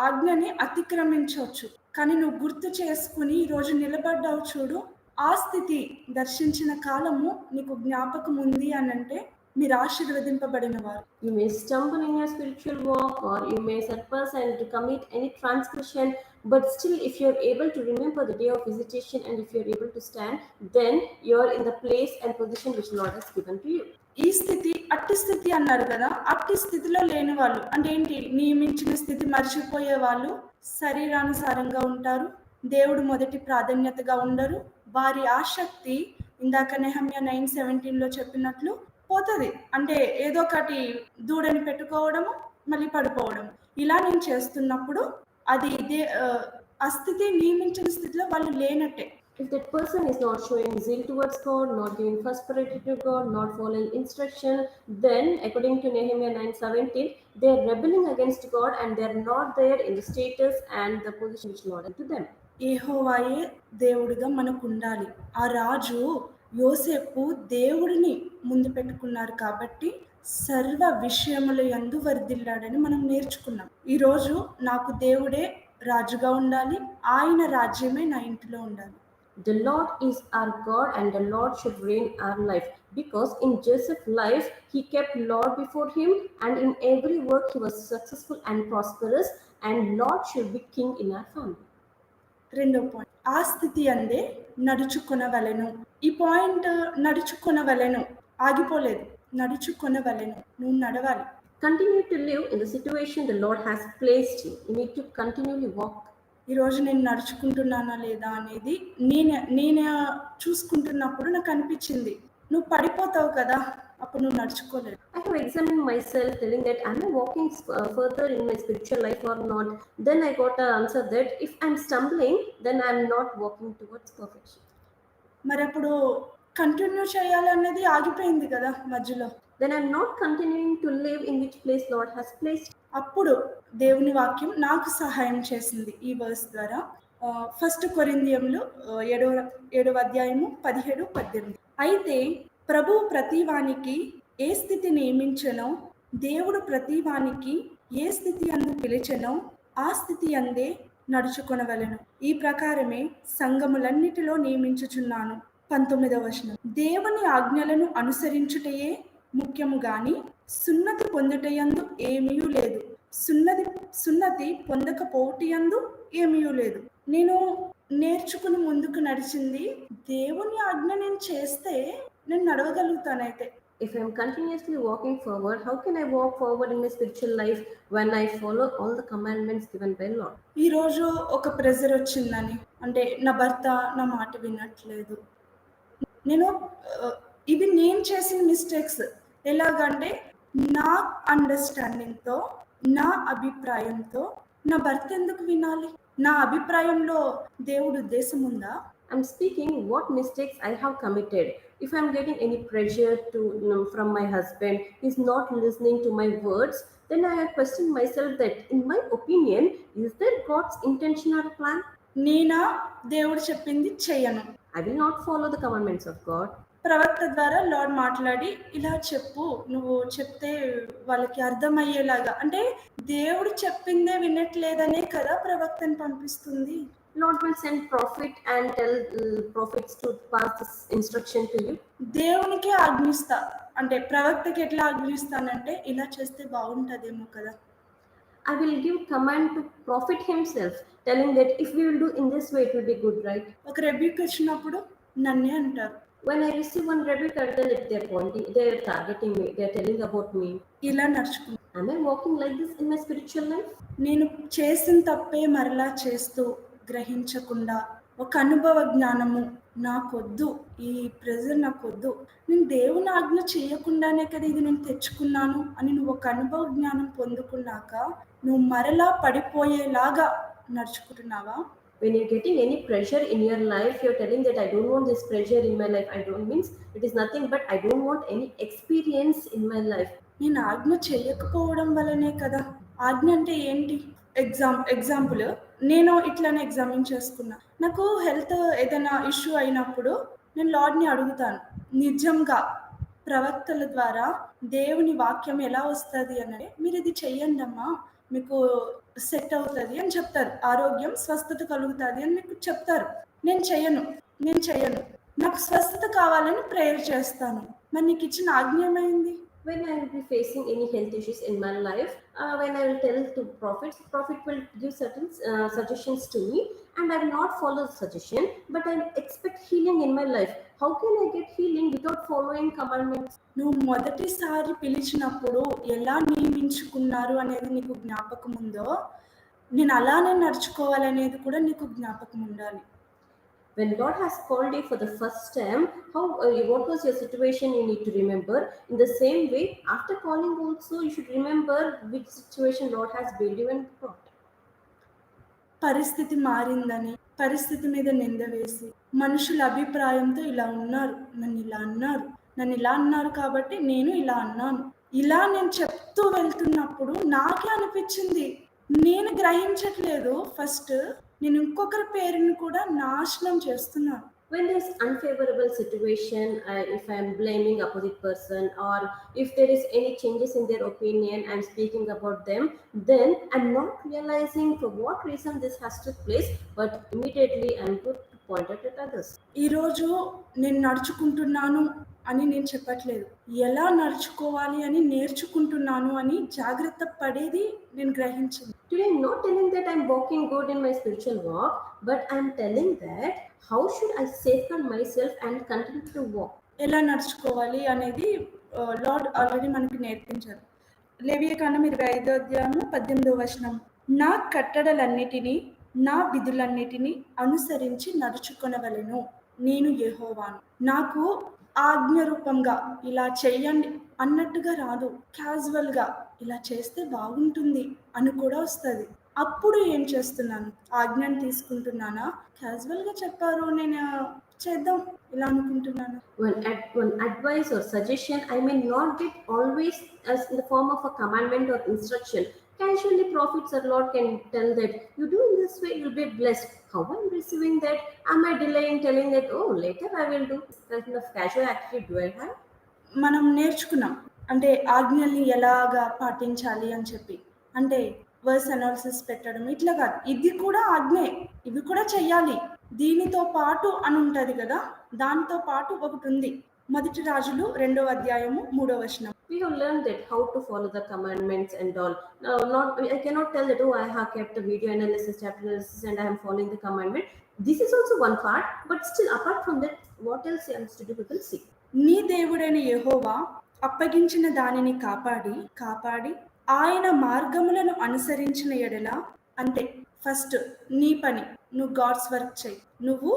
ఆజ్ఞని అతిక్రమించవచ్చు, కానీ నువ్వు గుర్తు చేసుకుని ఈరోజు నిలబడ్డావు చూడు. ఆ స్థితి దర్శించిన కాలము నీకు జ్ఞాపకం ఉంది అని అంటే మీరు ఆశీర్వదింపబడిన వారు. You may stumble in your spiritual walk, or you may surpass and to commit any transgression, but still if you are able to remember the day of visitation and if you are able to stand, then you are in the place and position which Lord has given to you. ఈ స్థితి అట్టి స్థితి అన్నారు కదా. అట్టి స్థితిలో లేని వాళ్ళు అంటే ఏంటి? నియమించిన స్థితి మర్చిపోయే వాళ్ళు శరీరానుసారంగా ఉంటారు, దేవుడు మొదటి ప్రాధాన్యతగా ఉండరు. వారి ఆసక్తి ఇందాక నెహమ్యా 9:17లో చెప్పినట్లు పోతుంది. అంటే ఏదో ఒకటి దూడని పెట్టుకోవడము, మళ్ళీ పడిపోవడం, ఇలా నేను చేస్తున్నప్పుడు అది ఆ స్థితి నియమించిన స్థితిలో వాళ్ళు లేనట్టే. If that person is not showing zeal towards God, not giving first priority to God, not following instruction, then according to Nehemiah 9:17, they are rebelling against God and they are not there in the status and the position which Lord has to them. యెహోవాయే దేవుడిగా మనకు ఉండాలి. ఆ రాజు యోసేపు దేవుడిని ముందు పెట్టుకున్నారు కాబట్టి సర్వ విషయముల యందు వర్ధిల్లాడని మనం నేర్చుకున్నాం. ఈరోజు నాకు దేవుడే రాజుగా ఉండాలి, ఆయన రాజ్యమే నా ఇంటిలో ఉండాలి. The Lord is our God and the Lord should reign our life. Because in Joseph's life, he kept Lord before him, and in every work he was successful and prosperous, and Lord should be king in our family. రెండో పాయింట్, ఆ స్థితి అందే నడుచుకొనవలెను. ఈ పాయింట్ నడుచుకొనవలెను ఆగిపోలేదు, నడుచుకొనవలెను, నువ్వు నడవాలి. Continue to live in the situation the Lord has placed you. You need to continually walk. ఈరోజు నేను నడుచుకుంటున్నానా లేదా అనేది నేను చూసుకుంటున్నప్పుడు నాకు అనిపించింది, నువ్వు పడిపోతావు కదా, అప్పుడు నువ్వు నడుచుకోలేదు. I have examined myself, telling that am I walking further in my spiritual life or not? Then I got an answer that if I'm stumbling, then I'm not walking towards perfection. మరి అప్పుడు కంటిన్యూ చేయాలనేది ఆగిపోయింది కదా మధ్యలో. Then I'm not continuing to live in which place Lord has placed. అప్పుడు దేవుని వాక్యం నాకు సహాయం చేసింది ఈ వర్స్ ద్వారా. 1 కొరింథీయులు 7వ అధ్యాయము 17-18. అయితే ప్రభువు ప్రతివానికి ఏ స్థితి నియమించెనో, దేవుడు ప్రతివానికి ఏ స్థితి అందు పిలిచెనో ఆ స్థితి అందే నడుచుకొనవలెను. ఈ ప్రకారమే సంఘములన్నిటిలో నియమించుచున్నాను. 19వ వచనం, దేవుని ఆజ్ఞలను అనుసరించుటయే ముఖ్యము గాని సున్నతి పొందుటయందు ఏమీయూ లేదు, సున్నతి పొందకపోవటయందు ఏమీయూ లేదు. నేను నేర్చుకుని ముందుకు నడిచింది, దేవుని ఆజ్ఞ నేను చేస్తే నేను నడవగలుగుతానైతే. If I am continuously walking forward, how can I walk forward in my spiritual life when I follow all the commandments given by Lord? ఈరోజు ఒక ప్రెజర్ వచ్చిందని, అంటే నా భర్త నా మాట వినట్లేదు. ఇవి నేను చేసిన మిస్టేక్స్. ఎలాగంటే నా అండర్స్టాండింగ్తో, నా అభిప్రాయంతో నా భర్త ఎందుకు వినాలి? నా అభిప్రాయంలో దేవుడు ఉద్దేశం ఉందా? I'm speaking what mistakes I have committed. If I'm getting any pressure from my husband, he's not listening to my words, then I have questioned myself that in my opinion, is that God's intention or plan? నేనా దేవుడు చెప్పింది చెయ్యను. I will not follow the commandments of God. ప్రవక్త ద్వారా లార్డ్ మాట్లాడి ఇలా చెప్పు, నువ్వు చెప్తే వాళ్ళకి అర్థమయ్యేలాగా, అంటే దేవుడు చెప్పిందే వినట్లేదనే కదా ప్రవక్తని పంపిస్తుంది. Lord will send prophet and tell prophets to pass this instruction to you. దేవునికి ఆజ్ఞిస్తా, అంటే ప్రవక్తకి ఎట్లా ఆజ్ఞిస్తానంటే ఇలా చేస్తే బాగుంటదేమో కదా. I will give command to prophet himself, telling that if we will do in this way, it will be good, right? ఒక రెబ్యూక్ వచ్చినప్పుడు నన్నే అంటారు. When I receive one rebuke, they are targeting me, they are telling about me. ఇలా నడుచుకుంటా. Am I walking like this in my spiritual life? నేను చేసిన తప్పే మరలా చేస్తూ గ్రహించకుండా, ఒక అనుభవ జ్ఞానము నాకొద్దు, ఈ ప్రెజర్ నాకొద్దు, నేను దేవుని ఆజ్ఞ చేయకుండానే కదా ఇది నేను తెచ్చుకున్నాను అని నువ్వు ఒక అనుభవ జ్ఞానం పొందుకున్నాక నువ్వు మరలా పడిపోయేలాగా నడుచుకుంటున్నావా? When you're getting any pressure in your life, you're telling that I don't want this pressure in my life. I don't means it is nothing but I don't want any experience in my life. నేను ఆజ్ఞ చేయకపోవడం వల్లనే కదా. ఆజ్ఞ అంటే ఏంటి? ఎగ్జాంపుల్ నేను ఇట్లానే ఎగ్జామిన్ చేసుకున్నా. నాకు హెల్త్ ఏదైనా ఇష్యూ అయినప్పుడు నేను లార్డ్ని అడుగుతాను. నిజంగా ప్రవక్తల ద్వారా దేవుని వాక్యం ఎలా వస్తుంది అంటే, మీరు ఇది చెయ్యండి అమ్మా, మీకు సెట్ అవుతుంది అని చెప్తారు, ఆరోగ్యం స్వస్థత కలుగుతుంది అని మీకు చెప్తారు. నేను చెయ్యను, నాకు స్వస్థత కావాలని ప్రేయర్ చేస్తాను. మరి నీకు ఇచ్చిన ఆజ్ఞ ఏమైంది? When I will be facing any health issues in my life, when I will tell to prophet will give certain suggestions to me, and I will not follow the suggestion, but I expect healing in my life. How can I get healing without following commandments? నువ్వు మొదటిసారి పిలిచినప్పుడు ఎలా నియమించుకున్నారు అనేది నీకు జ్ఞాపకం ఉందో, నేను అలానే నడుచుకోవాలనేది కూడా నీకు జ్ఞాపకం ఉండాలి. When God has called you for the first time, what was your situation? You need to remember. In the same way, after calling also, you should remember which situation Lord has built you and brought. పరిస్థితి మారిందని పరిస్థితి మీద నింద వేసి, మనుషుల అభిప్రాయంతో ఇలా ఉన్నారు, నన్ను ఇలా అన్నారు కాబట్టి నేను ఇలా అన్నాను, ఇలా నేను చెప్తూ వెళ్తున్నప్పుడు నాకే అనిపించింది, నేను గ్రహించట్లేదు, ఫస్ట్ నేను ఇంకొకరి పేరుని కూడా నాశనం చేస్తున్నాను. When there is unfavorable situation, if I am blaming opposite person, or if there is any changes in their opinion, I am speaking about them, then I am not realizing for what reason this has took place, but immediately I am put to pointed at others. ఈరోజు నేను నడుచుకుంటున్నాను అని నేను చెప్పట్లేదు. ఎలా నడుచుకోవాలి అని నేర్చుకుంటున్నాను అని జాగ్రత్త పడేది నేను గ్రహించింది. Today, I'm not telling that I'm walking good in my spiritual walk, but I'm telling that how should I safeguard myself and continue to walk. ఎలా నడుచుకోవాలి అనేది లార్డ్ ఆల్రెడీ మనకి నేర్పించారు. లేవియకాండం 25వ అధ్యాయము 18వ వచనం. నా కట్టడలన్నిటినీ నా విధులన్నిటినీ అనుసరించి నడుచుకొనవలెను, నేను యెహోవాను. నాకు ఆజ్ఞ రూపంగా ఇలా చెయ్యండి అన్నట్టుగా రాదు. క్యాజువల్గా ఇలా చేస్తే బాగుంటుంది అని కూడా వస్తుంది. అప్పుడు ఏం చేస్తున్నాను? ఆజ్ఞను తీసుకుంటున్నానా? క్యాజువల్గా చెప్పారు, నేను చేద్దాం ఇలా అనుకుంటున్నాను. When advice or suggestion, I may not get always as in the form of a commandment or instruction. Casually, prophets or Lord can tell that you do in this way, you'll be blessed. How I'm receiving that? Am I delaying, telling that, oh, later I will do? This kind of casual attitude do I have? మనం నేర్చుకున్నాం అంటే ఆజ్ఞల్ని ఎలాగా పాటించాలి అని చెప్పి. అంటే వర్స్ అనాలిసిస్ పెట్టడం ఇట్లా కాదు, ఇది కూడా ఆజ్ఞే, ఇవి కూడా చెయ్యాలి, దీనితో పాటు అని ఉంటుంది కదా. దాంతో పాటు ఒకటి ఉంది. మొదటి రాజులు 2వ అధ్యాయము 3వ వచనం. We have learned that how to follow the commandments and all. Now, I cannot tell that, oh, I have kept a video analysis, chapter analysis, and I am following the commandment. This is also one part, but still, apart from that, what else I am to do, we will see. నీ దేవుడైన యెహోవా అప్పగించిన దానిని కాపాడి ఆయన మార్గములను అనుసరించిన ఎడల, అంటే ఫస్ట్ నీ పని, నువ్వు గాడ్స్ వర్క్ చేయి, నువ్వు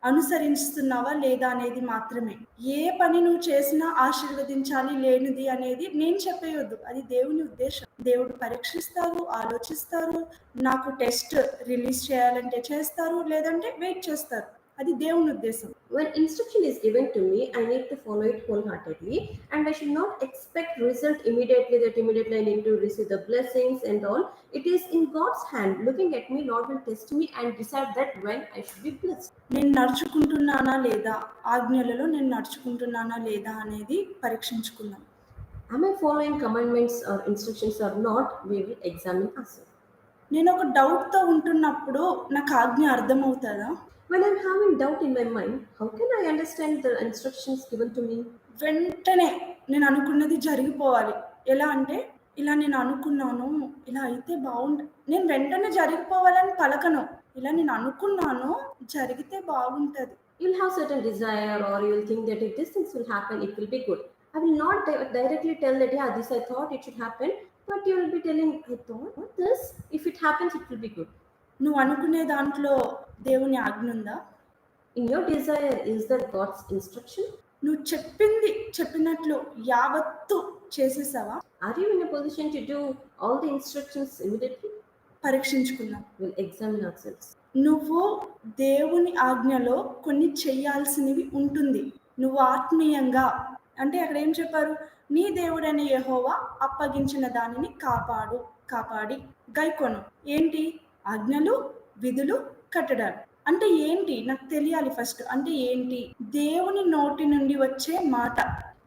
అనుసరిస్తున్నావా లేదా అనేది మాత్రమే. ఏ పని నువ్వు చేసినా ఆశీర్వదించాలి లేనిది అనేది నేను చెప్పేయొద్దు, అది దేవుని ఉద్దేశం. దేవుడు పరీక్షిస్తారు, ఆలోచిస్తారు, నాకు టెస్ట్ రిలీజ్ చేయాలంటే చేస్తారు, లేదంటే వెయిట్ చేస్తారు, అది దేవుని ఉద్దేశం. When instruction is given to me, I need to follow it wholeheartedly, and I should not expect result immediately, that immediately I need to receive the blessings and all. It is in God's hand. Looking at me, Lord will test me and decide that when I should be blessed. నేను నడుచుకుంటున్నానా లేదా, ఆజ్ఞలలో నేను నడుచుకుంటున్నానా లేదా అనేది పరీక్షించుకుందాం. Am I following commandments or instructions or not? We will examine ourselves. నేను ఒక డౌట్తో ఉంటున్నప్పుడు నాకు ఆజ్ఞ అర్థమవుతుందా? When I'm having doubt in my mind, how can I understand the instructions given to me? వెంటనే నేను అనుకున్నది జరిగిపోవాలి. ఎలా అంటే, ఇలా నేను అనుకున్నాను, ఇలా అయితే బాగుంటుంది, నేను వెంటనే జరిగిపోవాలని పలకను. ఇలా నేను అనుకున్నాను, జరిగితే బాగుంటుంది. You'll have certain desire, or you'll think that if these things will happen, it will be good. I will not directly tell that, yeah, this I thought it should happen, but you will be telling, I thought this, if it happens, it will be good. నువ్వు అనుకునే దాంట్లో దేవుని ఆజ్ఞ ఉందా? In your desire, is that God's instruction? నువ్వు చెప్పినట్లు యావత్తు చేసేసావా? Are you in a position to do all the instructions immediately? పరీక్షించుకుందాం. We'll examine ourselves. నువ్వు దేవుని ఆజ్ఞలో కొన్ని చేయాల్సినవి ఉంటుంది. నువ్వు ఆత్మీయంగా, అంటే అక్కడ ఏం చెప్పారు? నీ దేవుడైన యెహోవా అప్పగించిన దానిని కాపాడి గైకొను. ఏంటి? ఆజ్ఞలు, విధులు, కట్టడాలు అంటే ఏంటి? నాకు తెలియాలి ఫస్ట్. అంటే ఏంటి? దేవుని నోటి నుండి వచ్చే మాట.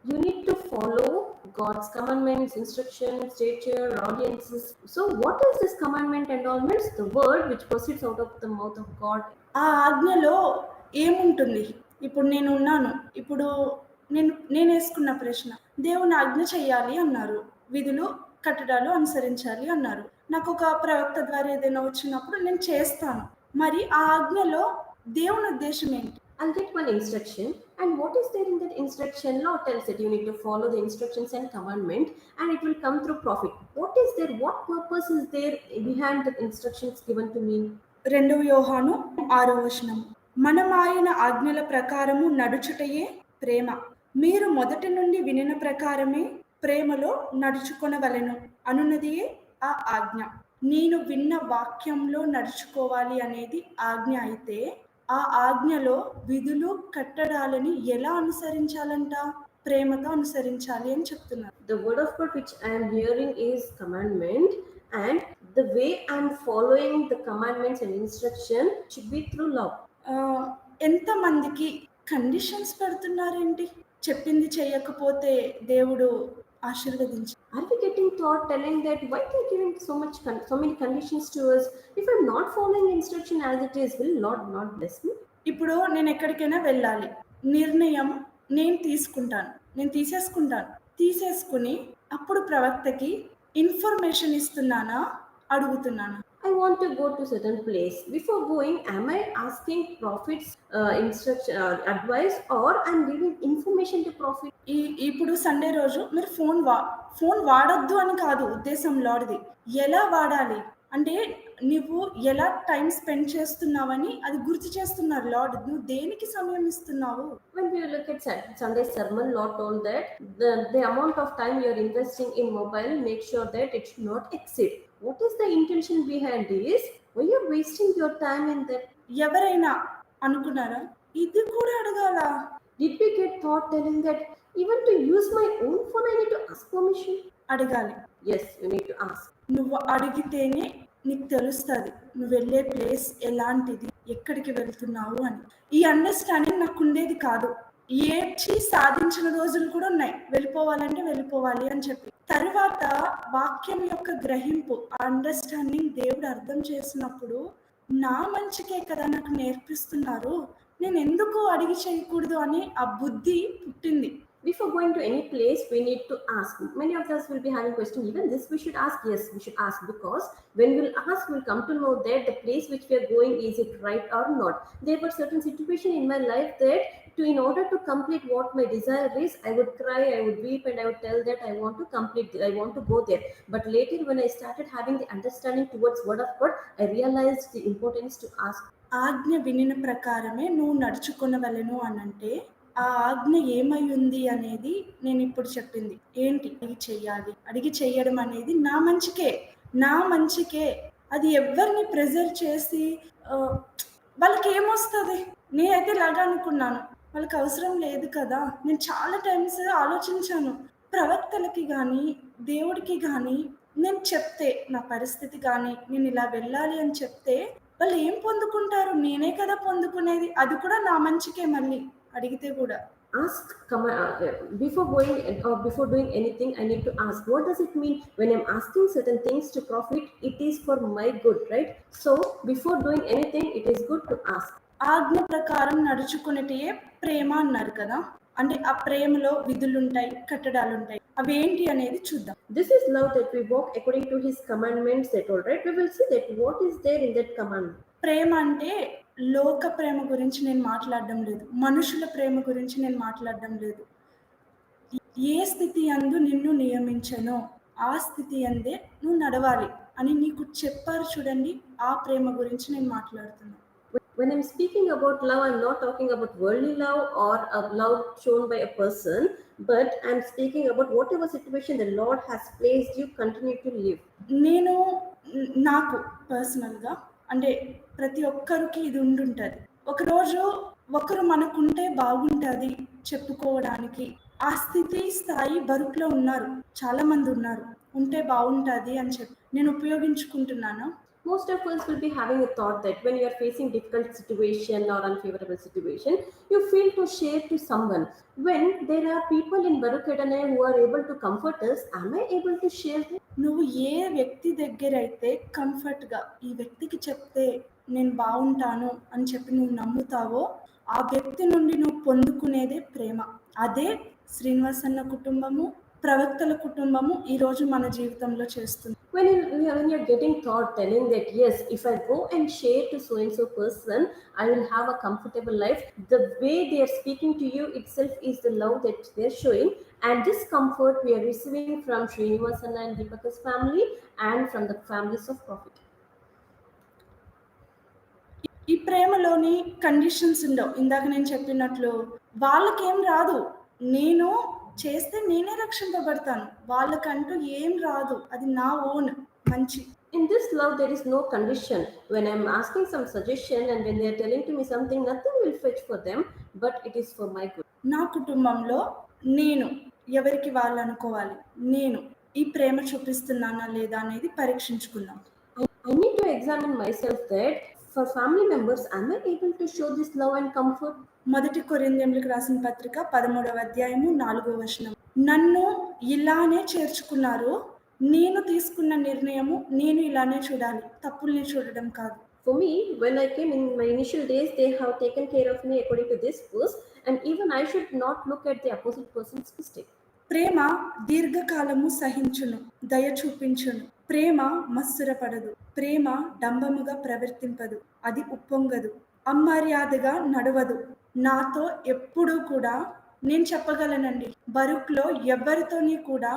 You need to follow God's commandments, instructions, stature, audiences. So what is this commandment and all means? The word which proceeds out of the mouth of God. ఆ ఆజ్ఞలో ఏముంటుంది? ఇప్పుడు నేను ఉన్నాను, ఇప్పుడు నేను వేసుకున్న ప్రశ్న, దేవుని ఆజ్ఞ చెయ్యాలి అన్నారు, విధులు కట్టడాలు అనుసరించాలి అన్నారు. నాకు ఒక ప్రవక్త ద్వారా ఏదైనా వచ్చినప్పుడు నేను చేస్తాను. మరి ఆ ఆజ్ఞలో దేవుని ఉద్దేశం ఏంటి? I'll get one instruction, and what is there in that instruction? Lord tells that you need to follow the instructions and commandment, and it will come through profit. What is there? What purpose is there behind the instructions given to me? 2 యోహాను 6వ వచనం. మనం ఆయన ఆజ్ఞల ప్రకారము నడుచుటయే ప్రేమ, మీరు మొదటి నుండి వినిన ప్రకారమే ప్రేమలో నడుచుకొనవలెను అనున్నదియే ఆ ఆజ్ఞ. నేను విన్న వాక్యంలో నడుచుకోవాలి అనేది ఆజ్ఞ అయితే, ఆ ఆజ్ఞలో విధులు కట్టడాలని ఎలా అనుసరించాలంట? ప్రేమతో అనుసరించాలి అని చెప్తున్నారు. The word of God which I am hearing is commandment, and the way I am following the commandments and instruction should be through love. ఎంతమందికి కండిషన్స్ పెడుతున్నారేంటి? చెప్పింది చేయకపోతే దేవుడు ఆశీర్వదించి. Are we getting taught telling that why they are giving so many conditions to us? If I'm not following instruction as it is, will Lord not bless me? ఇప్పుడు నేను ఎక్కడికైనా వెళ్ళాలి. నిర్ణయం నేను తీసుకుంటాను. నేను తీసేసుకుంటాను. తీసేసుకొని అప్పుడు ప్రవక్తకి ఇన్ఫర్మేషన్ ఇస్తున్నానా? అడుగుతున్నానా? I want to go to certain place. Before going, am I asking prophets instruction advice, or I'm giving information to prophet? ఇప్పుడు సండే రోజు మీరు ఫోన్ వాడొద్దు అని కాదు ఉద్దేశం లార్డ్‌ది. ఎలా వాడాలి? అంటే నువ్వు ఎలా టైమ్ స్పెండ్ చేస్తున్నావని అది గుర్తు చేస్తున్నారు లార్డ్. నువ్వు దేనికి సమయం ఇస్తున్నావు? When we look at Sunday sermon, Lord told that the amount of time you're investing in mobile, make sure that it should not exceed. What is the intention behind this? Why you're wasting your time in that? ఎవరైనా అనుకున్నారా? ఇది కూడా అడగాలా? Did we get thought telling that even to use my own phone, I need to ask permission? అడగాలి. Yes, you need to ask. నువ్వు అడిగితేనే నీకు తెలుస్తది. నువ్వు వెళ్ళే ప్లేస్ ఎలాంటిది? ఎక్కడికి వెళ్తున్నావు అని. ఈ అండర్‌స్టాండింగ్ నాకుండేది కాదు. ఏడ్చి సాధించిన రోజులు కూడా ఉన్నాయి. వెళ్ళిపోవాలంటే వెళ్ళిపోవాలి అని చెప్పి. తరువాత వాక్యం యొక్క గ్రహింపు, అండర్‌స్టాండింగ్ దేవుడు అర్థం చేసినప్పుడు నా మంచికే కదా నాకు నేర్పిస్తున్నారు. నేనెందుకు అడిగి చేయకూడదు అని ఆ బుద్ధి పుట్టింది. Before going to any place, we need to ask. Many of us will be having question. Even this we should ask. Yes, we should ask, because when we'll ask, we'll come to know that the place which we are going, is it right or not. There were certain situation in my life that in order to complete what my desire is, I would cry, I would weep, and I would tell that I want to complete, I want to go there. But later, when I started having the understanding towards word of God, I realized the importance to ask. ఆజ్ఞ వినిన ప్రకారమే నువ్వు నడుచుకొనవలెను అనంటే ఆ ఆజ్ఞ ఏమై ఉంది అనేది నేను ఇప్పుడు చెప్పింది. ఏంటి? అడిగి చెయ్యడం అనేది నా మంచికే. అది ఎవరిని ప్రెజర్ చేసి వాళ్ళకి ఏమొస్తుంది? నేనైతే ఇలాగా అనుకున్నాను. వాళ్ళకి అవసరం లేదు కదా. నేను చాలా టైమ్స్ ఆలోచించాను. ప్రవక్తలకి కానీ దేవుడికి కానీ నేను చెప్తే నా పరిస్థితి కానీ నేను ఇలా వెళ్ళాలి అని చెప్తే వాళ్ళు ఏం పొందుకుంటారు? నేనే కదా పొందుకునేది. అది కూడా నా మంచికే. మళ్ళీ అడిగితే కూడా ask before going or before doing anything, I need to ask, what does it mean when I'm asking certain things to profit? It is for my good, right? So before doing anything, it is good to ask. ఆజ్ఞ ప్రకారం నడుచుకునేటే ప్రేమ అన్నారు కదా. అంటే ఆ ప్రేమలో విధులుంటాయి, కట్టడాలుంటాయి. అవేంటి అనేది చూద్దాం. This is love, that we walk according to his commandments, that all right. We will see that what is there in that commandment. ప్రేమ అంటే లోక ప్రేమ గురించి నేను మాట్లాడడం లేదు. మనుషుల ప్రేమ గురించి నేను మాట్లాడడం లేదు. ఏ స్థితి యందు నిన్ను నియమించెనో ఆ స్థితి యందే నువ్వు నడవాలి అని నీకు చెప్పారు చూడండి. ఆ ప్రేమ గురించి నేను మాట్లాడుతున్నాను. When I'm speaking about love, I'm not talking about worldly love or a love shown by a person, but I'm speaking about whatever situation the Lord has placed you, continue to live. నేను నాకు పర్సనల్గా అంటే ప్రతి ఒక్కరికి ఇది ఉండుంటుంది. ఒకరోజు ఒకరు మనకుంటే బాగుంటుంది చెప్పుకోవడానికి. ఆ స్థాయి బరుకులో ఉన్నారు, చాలా మంది ఉన్నారు. ఉంటే బాగుంటుంది అని చెప్పి నేను ఉపయోగించుకుంటున్నాను. Most of us will be having a thought that when you are facing difficult situation or unfavorable situation, you feel to share to someone. When there are people in Barukadane who are able to comfort us, am I able to share them? నువ్వు ఏ వ్యక్తి దగ్గర అయితే కంఫర్ట్గా ఈ వ్యక్తికి చెప్తే నేను బాగుంటాను అని చెప్పి నువ్వు నమ్ముతావో ఆ వ్యక్తి నుండి నువ్వు పొందుకునేదే ప్రేమ. అదే శ్రీనివాస్ అన్న కుటుంబము, ప్రవక్తల కుటుంబము ఈరోజు మన జీవితంలో చేస్తుంది. When you're getting thought telling that yes, if I go and share to so and so person, I will have a comfortable life. The way they are speaking to you itself is the love that they're showing, and this comfort we are receiving from Srinivasana and Deepaka's family and from the families of Prophet. ఈ ప్రేమలోని కండిషన్స్ ఉండవు. ఇందాక నేను చెప్పినట్లు వాళ్ళకేం రాదు. నేను చేస్తే నేనే రక్షింపబడతాను. వాళ్ళకంటూ ఏం రాదు. అది నా ఓన్ మంచి. In this love, there is no condition. When I'm asking some suggestion and when they are telling to me something, nothing will fetch for them, but it is for my good. నా కుటుంబంలో నేను ఎవరికి వాళ్ళు అనుకోవాలి. నేను ఈ ప్రేమ చూపిస్తున్నానా లేదా అనేది పరీక్షించుకుందాం. I need to examine myself that for family members, am I able to show this love and comfort? మొదటి కొరింథీయులకు రాసిన పత్రిక 13వ అధ్యాయము 4వ వచనం. నన్ను ఇలానే చేర్చుకున్నారు. నేను తీసుకున్న నిర్ణయము నేను ఇలానే చూడాలి, తప్పుల్ని చూడడం కాదు. For me, when I came in my initial days, they have taken care of me according to this verse, and even I should not look at the opposite person's mistake. ప్రేమ దీర్ఘకాలము సహించును, దయ చూపించును. ప్రేమ మత్సరపడదు. ప్రేమ డంబముగా ప్రవర్తింపదు. అది ఉప్పొంగదు. అమర్యాదగా నడవదు. నాతో ఎప్పుడూ కూడా నేను చెప్పగలనండి, బరుక్లో ఎవరితోని కూడా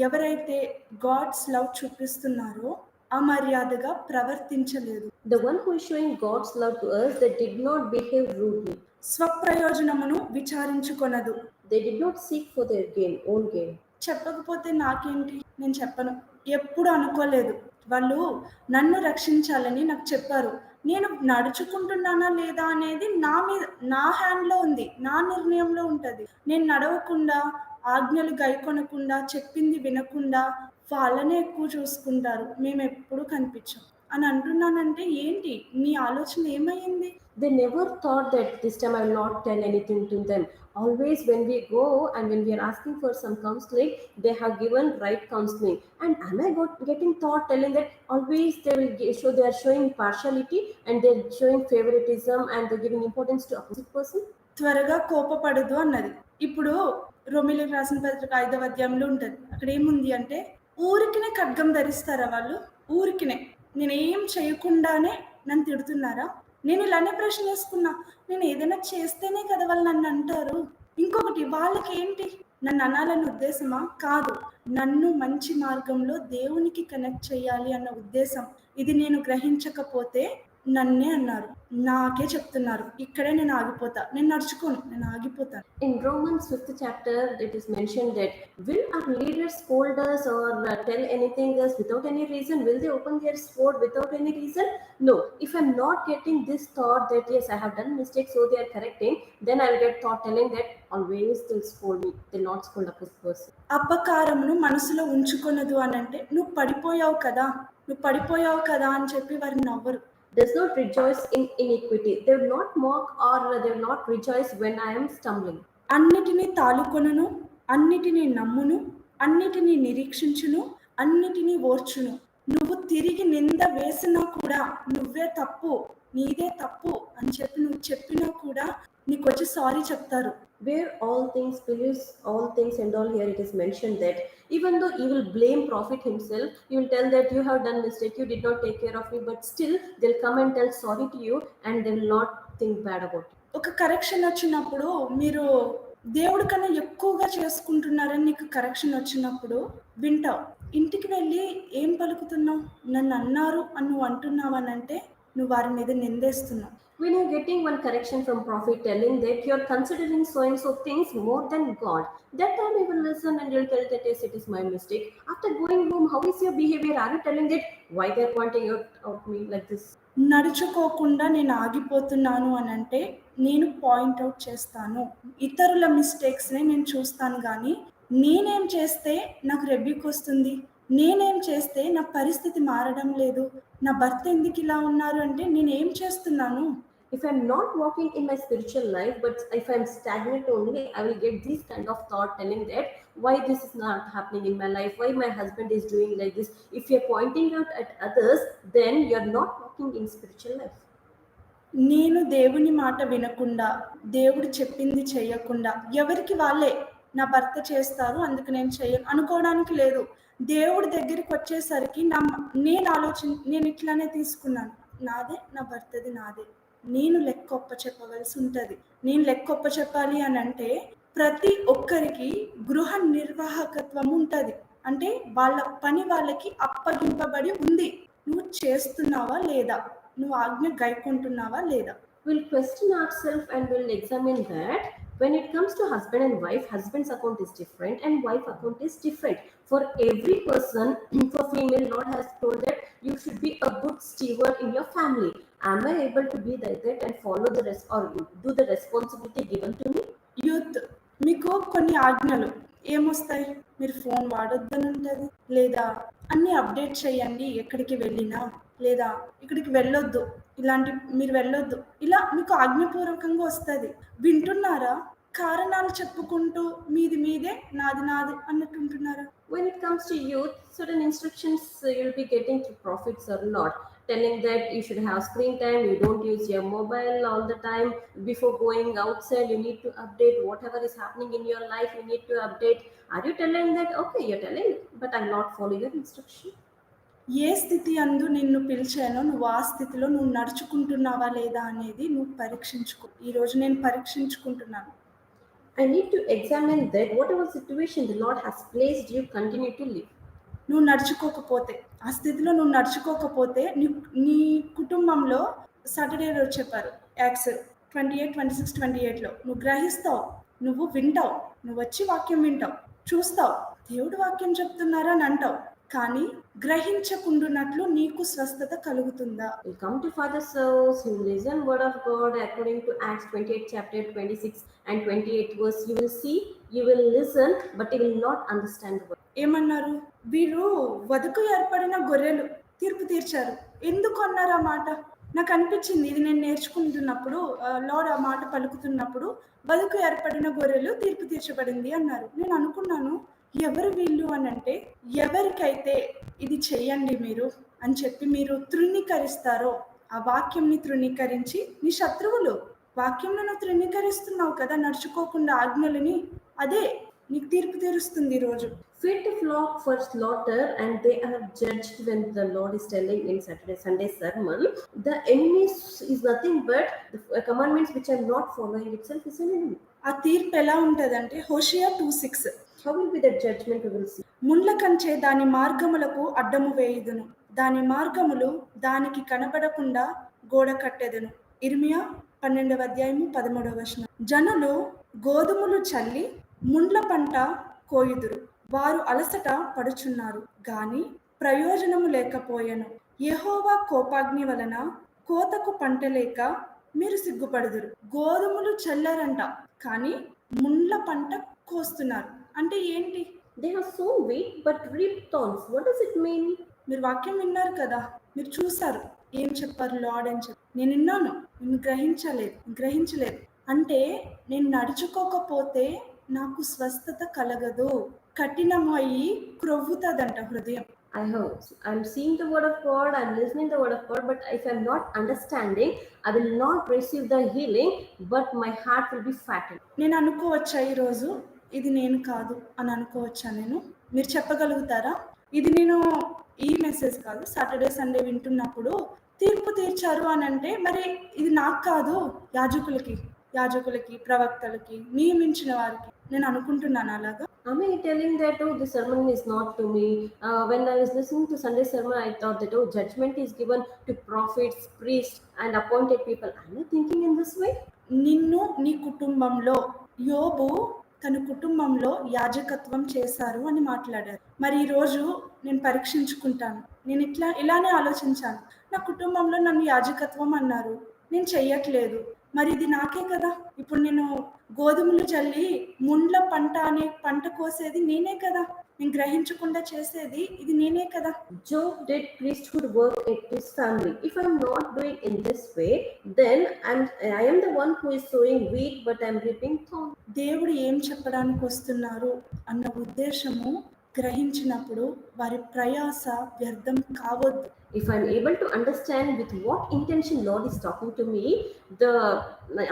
ఎవరైతే గాడ్స్ లవ్ చూపిస్తున్నారో అమర్యాదగా ప్రవర్తించలేదు. The one who is showing God's love to us, they did not behave rudely. స్వప్రయోజనమును విచారించుకొనదు. They did not seek for their gain, own gain. చెప్పకపోతే నాకేంటి, నేను చెప్పను. ఎప్పుడు అనుకోలేదు. వాళ్ళు నన్ను రక్షించాలని నాకు చెప్పారు. నేను నడుచుకుంటున్నానా లేదా అనేది నా హ్యాండ్‌లో ఉంది. నా నిర్ణయంలో ఉంటది. నేను నడవకుండా, ఆజ్ఞలు గైకొనకుండా, చెప్పింది వినకుండా వాళ్ళనే ఎక్కువ చూసుకుంటారు. మేమెప్పుడు కనిపించం అని అంటున్నానంటే ఏంటి? మీ ఆలోచన ఏమయ్యింది? They never thought that this time I will not tell anything to them. Always when we go and when we are asking for some counseling, they have given right counseling. And am I getting thought telling that always they will show, they are showing partiality and they are showing favoritism and they are giving importance to opposite person? త్వరగా కోపపడదు అన్నది. ఇప్పుడు రోమీయులకు రాసిన పత్రిక 5వ అధ్యాయంలో ఉంటది. అక్కడ ఏముంది అంటే, ఊరికినే ఖడ్గం ధరిస్తారా వాళ్ళు? ఊరికినే. నేనేం చేయకుండానే నన్ను తిడుతున్నారా? నేను ఇలానే ప్రశ్న వేసుకున్నా. నేను ఏదైనా చేస్తేనే కదా వాళ్ళు నన్ను అంటారు. ఇంకొకటి, వాళ్ళకేంటి నన్ను అనాలన్న ఉద్దేశమా? కాదు. నన్ను మంచి మార్గంలో దేవునికి కనెక్ట్ చేయాలి అన్న ఉద్దేశం. ఇది నేను గ్రహించకపోతే నన్నే అన్నారు. నాకే చెప్తున్నారు. ఇక్కడే నేను ఆగిపోతా. నేను నడుచుకోను. నేను ఆగిపోతాను. In Romans 5th chapter, it is mentioned that will our leaders scold us or tell anything else without any reason? Will they open their sword without any reason? No. If I'm not getting this thought that yes, I have done mistakes, so they are correcting, then I'll get thought telling that always they'll scold me. They'll not scold a person. అపకారమును మనసులో ఉంచుకొనదు అనంటే, నువ్వు పడిపోయావు కదా అని చెప్పి వారు నవ్వరు. Does not rejoice in iniquity. They will not mock or they will not rejoice when I am stumbling. అన్నిటినీ తాలుకొనును, అన్నిటినీ నమ్మును, అన్నిటినీ నిరీక్షించును, అన్నిటినీ ఓర్చును. నువ్వు తిరిగి నింద వేసినా కూడా నువ్వే తప్పు, నీదే తప్పు అని చెప్పి నువ్వు చెప్పినా కూడా నీకొచ్చి సారీ చెప్తారు. Where all things believes all things and all, here it is mentioned that even though you will blame prophet himself, you will tell that you have done mistake, you did not take care of me, but still they'll come and tell sorry to you and they will not think bad about it. ఒక కరెక్షన్ వచ్చినప్పుడు మీరు దేవుడి కన్నా ఎక్కువగా చేసుకుంటున్నారని నీకు కరెక్షన్ వచ్చినప్పుడు వింటావు. ఇంటికి వెళ్ళి ఏం పలుకుతున్నావు? నన్ను అన్నారు అని నువ్వు అంటున్నావనంటే నువ్వు వారి మీద నిందేస్తున్నావు. When you're getting one correction from prophet telling that you're considering so and so things more than God, that time you will listen and you'll tell that yes, it is my mistake. After going home, how is your behavior? Are you telling that why they're pointing out me like this? నడుచుకోకుండా నేను ఆగిపోతున్నాను అనంటే నేను పాయింట్అవుట్ చేస్తాను. ఇతరుల మిస్టేక్స్ని నేను చూస్తాను, కానీ నేనేం చేస్తే నాకు రెబ్బీకి వస్తుంది, నేనేం చేస్తే నా పరిస్థితి మారడం లేదు, నా భర్త ఎందుకు ఇలా ఉన్నారు అంటే నేనేం చేస్తున్నాను? If I'm not walking in my spiritual life, but if I'm stagnant only, I will get this kind of thought telling that why this is not happening in my life, why my husband is doing like this. If you're pointing out at others, then you're not walking in spiritual life. నేను దేవుని మాట వినకుండా, దేవుడు చెప్పింది చేయకుండా, ఎవరికి వాళ్ళే నా భర్త చేస్తారు అందుకు నేను చేయను అనుకోవడానికి లేదు. దేవుడి దగ్గరికి వచ్చేసరికి నేను ఇట్లానే తీసుకున్నాను. నాదే, నా భర్తది నాదే. నేను లెక్కొప్ప చెప్పవలసి ఉంటుంది. నేను లెక్కొప్ప చెప్పాలి అని అంటే ప్రతి ఒక్కరికి గృహ నిర్వాహకత్వం ఉంటుంది. అంటే వాళ్ళ పని వాళ్ళకి అప్పగింపబడి ఉంది. నువ్వు చేస్తున్నావా లేదా? నువ్వు ఆజ్ఞ గైకుంటున్నావా లేదా? We'll question ourselves and we'll examine that. When it comes to husband and wife, husband's account is different and wife account is different. For every person, for female, Lord has told that you should be a good steward in your family. Am I able to be like that and follow the rest or do the responsibility given to me? Youth, మీకు కొన్ని ఆజ్ఞలు ఏమొస్తాయి? మీరు ఫోన్ వాడొద్దని ఉంటుంది, లేదా అన్నీ అప్డేట్ చేయండి ఎక్కడికి వెళ్ళినా, లేదా ఇక్కడికి వెళ్ళొద్దు, ఇలాంటి మీరు వెళ్ళొద్దు, ఇలా మీకు ఆజ్ఞపూర్వకంగా వస్తుంది. వింటున్నారా? కారణాలు చెప్పుకుంటూ మీదే నాది అన్నట్టుంటున్నారా? When it comes to youth, certain instructions you'll be getting through prophets or not. telling that you should have screen time, you don't use your mobile all the time. Before going outside, you need to update whatever is happening in your life, you need to update. Are you telling that, okay, you're telling, but I'm not following your instruction? ఏ స్థితి అందు నిన్ను పిలిచానో నువ్వు ఆ స్థితిలో నువ్వు నడుచుకుంటున్నావా లేదా అనేది నువ్వు పరీక్షించుకో. ఈరోజు నేను పరీక్షించుకుంటున్నాను. I need to examine that whatever situation the Lord has placed you, continue to live. నువ్వు నడుచుకోకపోతే, ఆ స్థితిలో నువ్వు నడుచుకోకపోతే నీ కుటుంబంలో సాటర్డే రోజు చెప్పారు యాక్ట్స్ 28, 26, 28లో నువ్వు గ్రహిస్తావు, నువ్వు వింటావు, నువ్వు వచ్చి వాక్యం వింటావు, చూస్తావు, దేవుడు వాక్యం చెప్తున్నారా అని అంటావు, కానీ గ్రహించకుండునట్లు నీకు స్వస్థత కలుగుతుందా? You come to Father's house, you listen word of God according to Acts 28 chapter 26 and 28 verse. You will see, you will listen, but you will not understand the word. ఏమన్నారు? వీరు వధకు ఏర్పడిన గొర్రెలు, తీర్పు తీర్చారు. ఎందుకు అన్నారు ఆ మాట? నాకు అనిపించింది ఇది నేను నేర్చుకుంటున్నప్పుడు, లార్డ్ ఆ మాట పలుకుతున్నప్పుడు వధకు ఏర్పడిన గొర్రెలు తీర్పు తీర్చబడింది అన్నారు. నేను అనుకున్నాను, ఎవరు వీళ్ళు అని అంటే, ఎవరికైతే ఇది చెయ్యండి మీరు అని చెప్పి మీరు తృణీకరిస్తారో, ఆ వాక్యంని తృణీకరించి, నీ శత్రువులు వాక్యంలో నువ్వు తృణీకరిస్తున్నావు కదా నడుచుకోకుండా ఆజ్ఞలని, అదే నీకు తీర్పు తీరుస్తుంది ఈ రోజు. Feed the flock for slaughter, and they are judged. When the Lord is telling in Sunday sermon, the enemy is nothing but the commandments which are not following itself is an enemy. ఆ తీర్పు ఎలా ఉంటదంటే హోషేయ 2:6, How will be that judgment we will see? ముండ్ల కంచే దాని మార్గములకు అడ్డము వేయుదును, దాని మార్గములు దానికి కనబడకుండా గోడ కట్టెదను. ఇర్మియా 12వ అధ్యాయము 13వ వచనం. జనులు గోధుమలు చల్లి ముండ్ల పంట కోయుదురు, వారు అలసట పడుచున్నారు, గాని ప్రయోజనము లేకపోయెను. యెహోవా కోపాగ్ని వలన కోతకు పంట లేక మీరు సిగ్గుపడుదురు. గోధుమలు చల్లారంట, కానీ ముండ్ల పంట కోస్తున్నారు. అంటే ఏంటి? They have sown wheat but reaped thorns. What does it mean? మీరు వాక్యం విన్నారు కదా, మీరు చూసారు ఏం చెప్పారు లార్డ్ అని చెప్పి. నేను విన్నాను, నేను గ్రహించలేదు. అంటే నేను నడుచుకోకపోతే నాకు స్వస్థత కలగదు, కఠినము అయ్యి క్రొవ్వుతుందంట హృదయం. I'm seeing the word of God, I'm listening the word of God, but if I'm not understanding, I will not receive the healing, but my heart will be fattened. నేను అనుకోవచ్చా ఈరోజు ఇది నేను కాదు అని అనుకోవచ్చా? మీరు చెప్పగలుగుతారా? ఇది నేను ఈ మెసేజ్ కాదు, సాటర్డే సండే వింటున్నప్పుడు తీర్పు తీర్చారు అని అంటే, మరి ఇది నాకు కాదు, యాజకులకి ప్రవక్తలకి నియమించిన వారికి నేను అనుకుంటున్నాను అలాగా. Am I telling that, oh, the sermon is not to me? When I was listening to Sunday sermon, I thought that, oh, judgment is given to prophets, priests, and appointed people. Am I thinking in this way? నిన్ను నీ కుటుంబంలో, యోబు తన కుటుంబంలో యాజకత్వం చేశారు అని మాట్లాడారు. మరి ఈరోజు నేను పరీక్షించుకుంటాను. నేను ఇలానే ఆలోచించాను, నా కుటుంబంలో నన్ను యాజకత్వం అన్నారు, నేను చెయ్యట్లేదు, మరి ఇది నాకే కదా. ఇప్పుడు నేను గోధుమలు చల్లి ముండ్ల పంట అనే పంట కోసేది నేనే కదా, నేను గ్రహించకుండా చేసేది ఇది నేనే కదా. Job did priesthood work at his family. If I'm not doing in this way, then I am the one who is sowing wheat, but I'm reaping thorn. దేవుడు ఏం చెప్పడానికి వస్తున్నారు అన్న ఉద్దేశము గ్రహించినప్పుడు వారి ప్రయాస వ్యర్థం కావద్దు. If I'm able to understand with what intention Lord is talking to me, the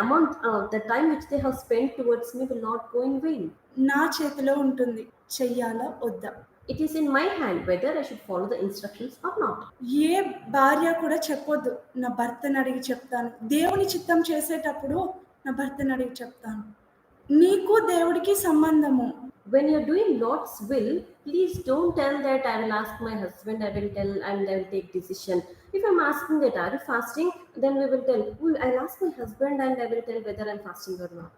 amount the time which they have spent towards me will not go in vain. నా చేతిలో ఉంటుంది, చెయ్యాలా వద్దా. It is in my hand whether I should follow the instructions or not. ఏ భార్య కూడా చెప్పొద్దు నా భర్తను అడిగి చెప్తాను. దేవుని చిత్తం చేసేటప్పుడు నా భర్తను అడిగి చెప్తాను. నీకు దేవుడికి సంబంధము. When you're doing Lord's will, please don't tell that I will ask my husband, I will tell, and I will take decision. If I'm asking that are you fasting, then we will tell, I'll ask my husband and I will tell whether I'm fasting or not.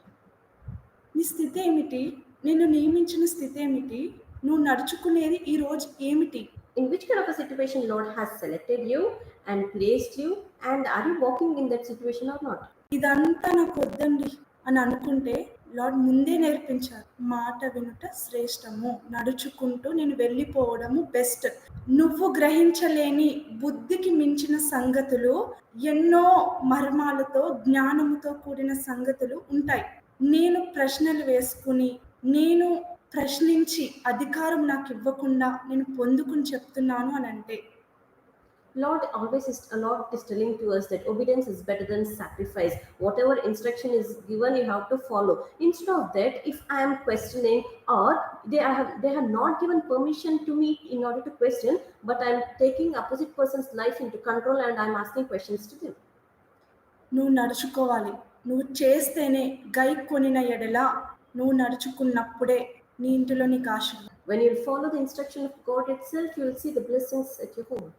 నీ స్థితి ఏమిటి? నిన్ను నియమించిన స్థితి ఏమిటి? నువ్వు నడుచుకునేది ఈ రోజు ఏమిటి? In which kind of a situation Lord has selected you and placed you, and are you walking in that situation or not? ఇదంతా నాకు వద్దండి అని అనుకుంటే లార్డ్ ముందే నేర్పించారు, మాట వినుట శ్రేష్టము, నడుచుకుంటూ నేను వెళ్ళిపోవడము బెస్ట్. నువ్వు గ్రహించలేని బుద్ధికి మించిన సంగతులు, ఎన్నో మర్మాలతో జ్ఞానముతో కూడిన సంగతులు ఉంటాయి. నేను ప్రశ్నలు వేసుకుని, నేను ప్రశ్నించి అధికారం నాకు ఇవ్వకుండా నేను పొందుకుని చెప్తున్నాను అని అంటే, Lord is telling to us that obedience is better than sacrifice. Whatever instruction is given, you have to follow. Instead of that, if I am questioning, or they have not given permission to me in order to question, but I am taking opposite person's life into control and I am asking questions to them. నువ్వు నడుచుకోవాలి. నువ్వు చేస్తేనే గైకొనిన ఎడల నువ్వు నడుచుకున్నప్పుడే నీ ఇంటిలో నీకు ఆశీర్వాదం. When you follow the instruction of God itself, you will see the blessings at your home.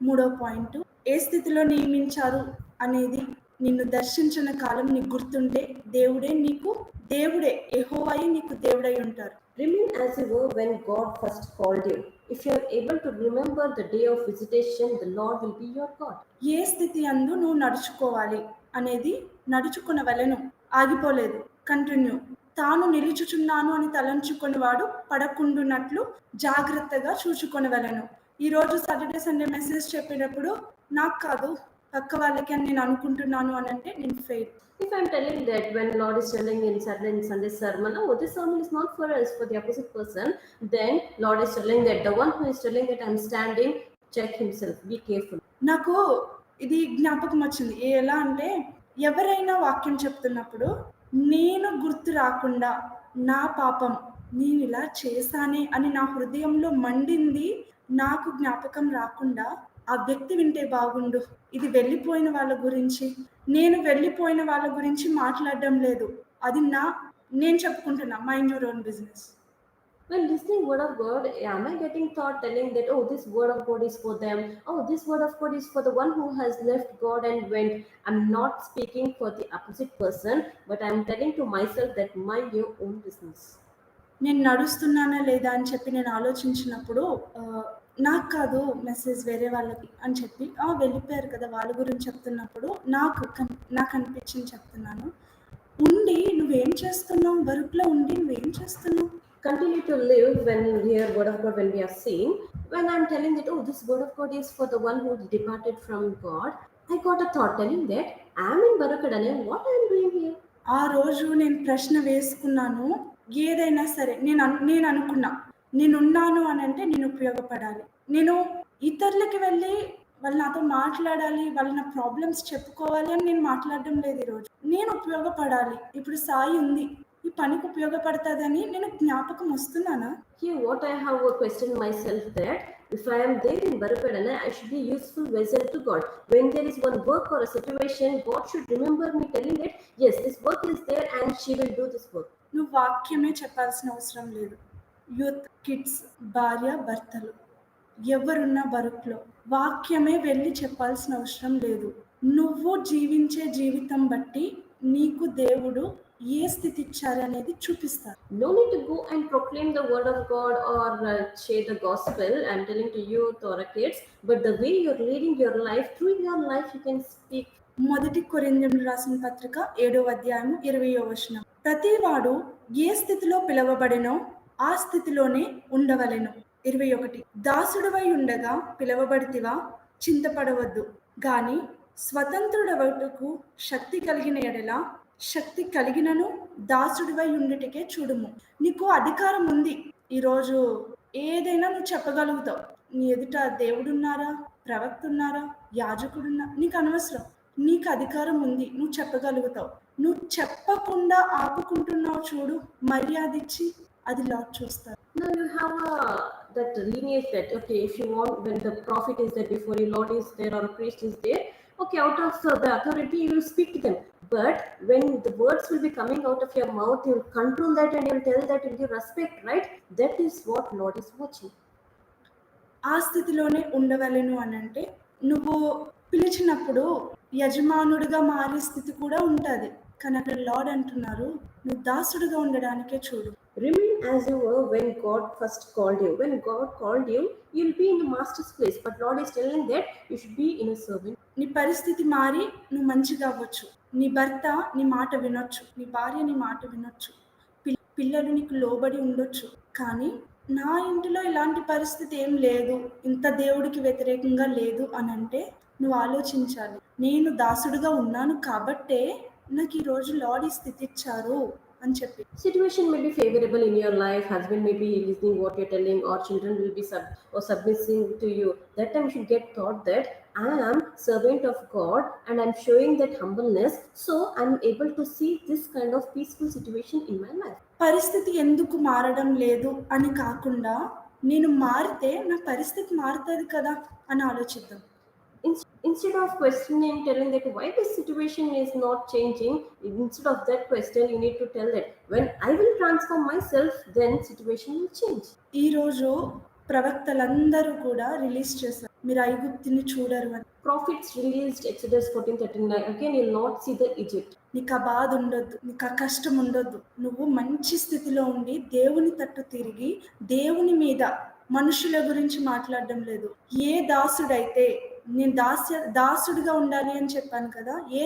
మూడో పాయింట్, ఏ స్థితిలో నియమించారు అనేది నిన్ను దర్శించిన కాలం నీకు గుర్తుంటే దేవుడే యెహోవాయే నీకు దేవుడై ఉంటారు. Remain as you were when God first called you. If you are able to remember the day of visitation, the Lord will be your God. ఏ స్థితి అందు నువ్వు నడుచుకోవాలి అనేది నడుచుకునవలెను, ఆగిపోలేదు, కంటిన్యూ. తాను నిలుచుచున్నాను అని తలంచుకొని వాడు పడకుండునట్లు జాగ్రత్తగా చూచుకొనవలెను. ఈరోజు సాటర్డే సండే మెసేజ్ చెప్పేటప్పుడు నాకు కాదు పక్క వాళ్ళకి అని నేను అనుకుంటున్నాను అని అంటే నేను fail. If I'm telling that when Lord is telling in Saturday and Sunday sermon, oh, this sermon is not for us, for the opposite person, then Lord is telling that the one who is telling that I'm standing, check himself, be careful. నాకు ఇది జ్ఞాపకం వచ్చింది. ఎలా అంటే ఎవరైనా వాక్యం చెప్తున్నప్పుడు నేను గుర్తు రాకుండా నా పాపం నేను ఇలా చేశానే అని నా హృదయంలో మండింది నాకు జ్ఞాపకం రాకుండా ఆ వ్యక్తి వింటే బాగుండు. ఇది వెళ్ళిపోయిన వాళ్ళ గురించి, నేను వెళ్ళిపోయిన వాళ్ళ గురించి మాట్లాడడం లేదు. అది నేను చెప్పుకుంటున్నా, mind your own business. When listening word of God, am I getting thought telling that, oh, this word of God is for them, oh, this word of God is for the one who has left God and went. I'm not speaking for the opposite person, but I'm telling to myself that mind your own business. నేను నడుస్తున్నానా లేదా అని చెప్పి నేను ఆలోచించినప్పుడు నాకు కాదు మెసేజ్ వేరే వాళ్ళకి అని చెప్పి వెళ్ళిపోయారు కదా వాళ్ళ గురించి చెప్తున్నప్పుడు నాకు అనిపించింది చెప్తున్నాను. ఉండి నువ్వేం చేస్తున్నావు, వర్క్లో ఉండి నువ్వేం చేస్తున్నావు. Continue to live when you hear word of God, when we are seeing. When I'm telling that, oh, this word of God is for the one who departed from God, I got a thought telling that I'm in Barakadane, what I'm doing here. ఆ రోజు నేను ప్రశ్న వేసుకున్నాను. ఏదైనా సరే నేను అనుకున్నా నేనున్నాను అని అంటే నేను ఉపయోగపడాలి. నేను ఇతరులకి వెళ్ళి వాళ్ళు నాతో మాట్లాడాలి, వాళ్ళు నా ప్రాబ్లమ్స్ చెప్పుకోవాలి అని నేను మాట్లాడడం లేదు. ఈరోజు నేను ఉపయోగపడాలి. ఇప్పుడు సాయి ఉంది, ఈ పనికి ఉపయోగపడుతుందని నేను జ్ఞాపకం వస్తున్నానా? Here what I have questioned myself that if I am there in Barakadana, I should be a useful vessel to God. When there is one work or a situation, God should remember me telling that, yes, this work is there and she will do this work. నువ్వు వాక్యమే చెప్పాల్సిన అవసరం లేదు. యూత్, కిడ్స్, భార్య, భర్తలు ఎవరున్నా వర్క్లో వాక్యమే వెళ్ళి చెప్పాల్సిన అవసరం లేదు. నువ్వు జీవించే జీవితం బట్టి నీకు దేవుడు ఏ స్థితి ఇచ్చారు అనేది చూపిస్తారు. No need to go and proclaim the word of God or share the gospel. I'm telling to youth or kids, but the way you're leading your life, through your life you can speak. మొదటి కొరింథీయులకు రాసిన పత్రిక 7వ అధ్యాయం 20వ వచనం, ప్రతివాడు ఏ స్థితిలో పిలవబడినో ఆ స్థితిలోనే ఉండవలెను. 21, దాసుడివై ఉండగా పిలవబడితివా, చింతపడవద్దు గాని స్వతంత్రుడవటకు శక్తి కలిగిన ఎడల శక్తి కలిగినను దాసుడివై ఉండుటకే చూడుము. నీకు అధికారం ఉంది. ఈరోజు ఏదైనా నువ్వు చెప్పగలుగుతావు. నీ ఎదుట దేవుడున్నారా, ప్రవక్త ఉన్నారా, యాజకుడున్నా నీకు అనవసరం. నీకు అధికారం ఉంది, నువ్వు చెప్పగలుగుతావు. నువ్వు చెప్పకుండా ఆపుకుంటున్నావు చూడు, మర్యాద ఇచ్చి అది లాట్ చూస్తారు. Now you have that lineage that, okay, if you want, when the prophet is there before you, Lord is there or a priest is there, okay, out of the authority you will speak to them. But when the words will be coming out of your mouth, you will control that and you will tell that and give respect, right? That is what Lord is watching. ఆ స్థితిలోనే ఉండవలెను అని అంటే నువ్వు పిలిచినప్పుడు యజమానుడిగా మారే స్థితి కూడా ఉంటుంది. కానీ అక్కడ లార్డ్ అంటున్నారు, నువ్వు దాసుడిగా ఉండడానికే చూడు. Remain as you were when God first called you. When God called you, you'll be in a master's place. But Lord is telling that you should be in a servant. నీ పరిస్థితి మారి నువ్వు మంచిగా అవ్వచ్చు. నీ భర్త నీ మాట వినొచ్చు, నీ భార్య నీ మాట వినొచ్చు, పిల్లలు నీకు లోబడి ఉండొచ్చు. కానీ నా ఇంటిలో ఇలాంటి పరిస్థితి ఏం లేదు, ఇంత దేవుడికి వ్యతిరేకంగా లేదు అని అంటే నువ్వు ఆలోచించాలి. నేను దాసుడుగా ఉన్నాను కాబట్టే నాకు ఈరోజు లార్డ్ ఈ స్థితి ఇచ్చారు అని చెప్పి. Situation may be favorable in your life, husband may be listening what you're telling, or children will be submitting to you. That time you should get thought that I am servant of God and I'm showing that humbleness, so I'm able to see this kind of peaceful situation in my life. పరిస్థితి ఎందుకు మారడం లేదు అని కాకుండా, నేను మారితే నా పరిస్థితి మారుతుంది కదా అని ఆలోచిద్దాం. Instead of questioning, telling that why this situation is not changing, instead of that question, you need to tell that when I will transform myself, then situation will change. ఈరోజు ప్రవక్తలందరూ కూడా రిలీజ్ చేశారు, మీరు ఐగుప్తుని చూడరు అని. Prophets released Exodus 14:39. Again, you'll not see the Egypt. నీకు ఆ బాధ ఉండొద్దు, నీకు ఆ కష్టం ఉండొద్దు. నువ్వు మంచి స్థితిలో ఉండి దేవుని తట్టు తిరిగి దేవుని మీద మనుషుల గురించి మాట్లాడడం లేదు. ఏ దాసుడైతే, నేను దాసుడిగా ఉండాలి అని చెప్పాను కదా, ఏ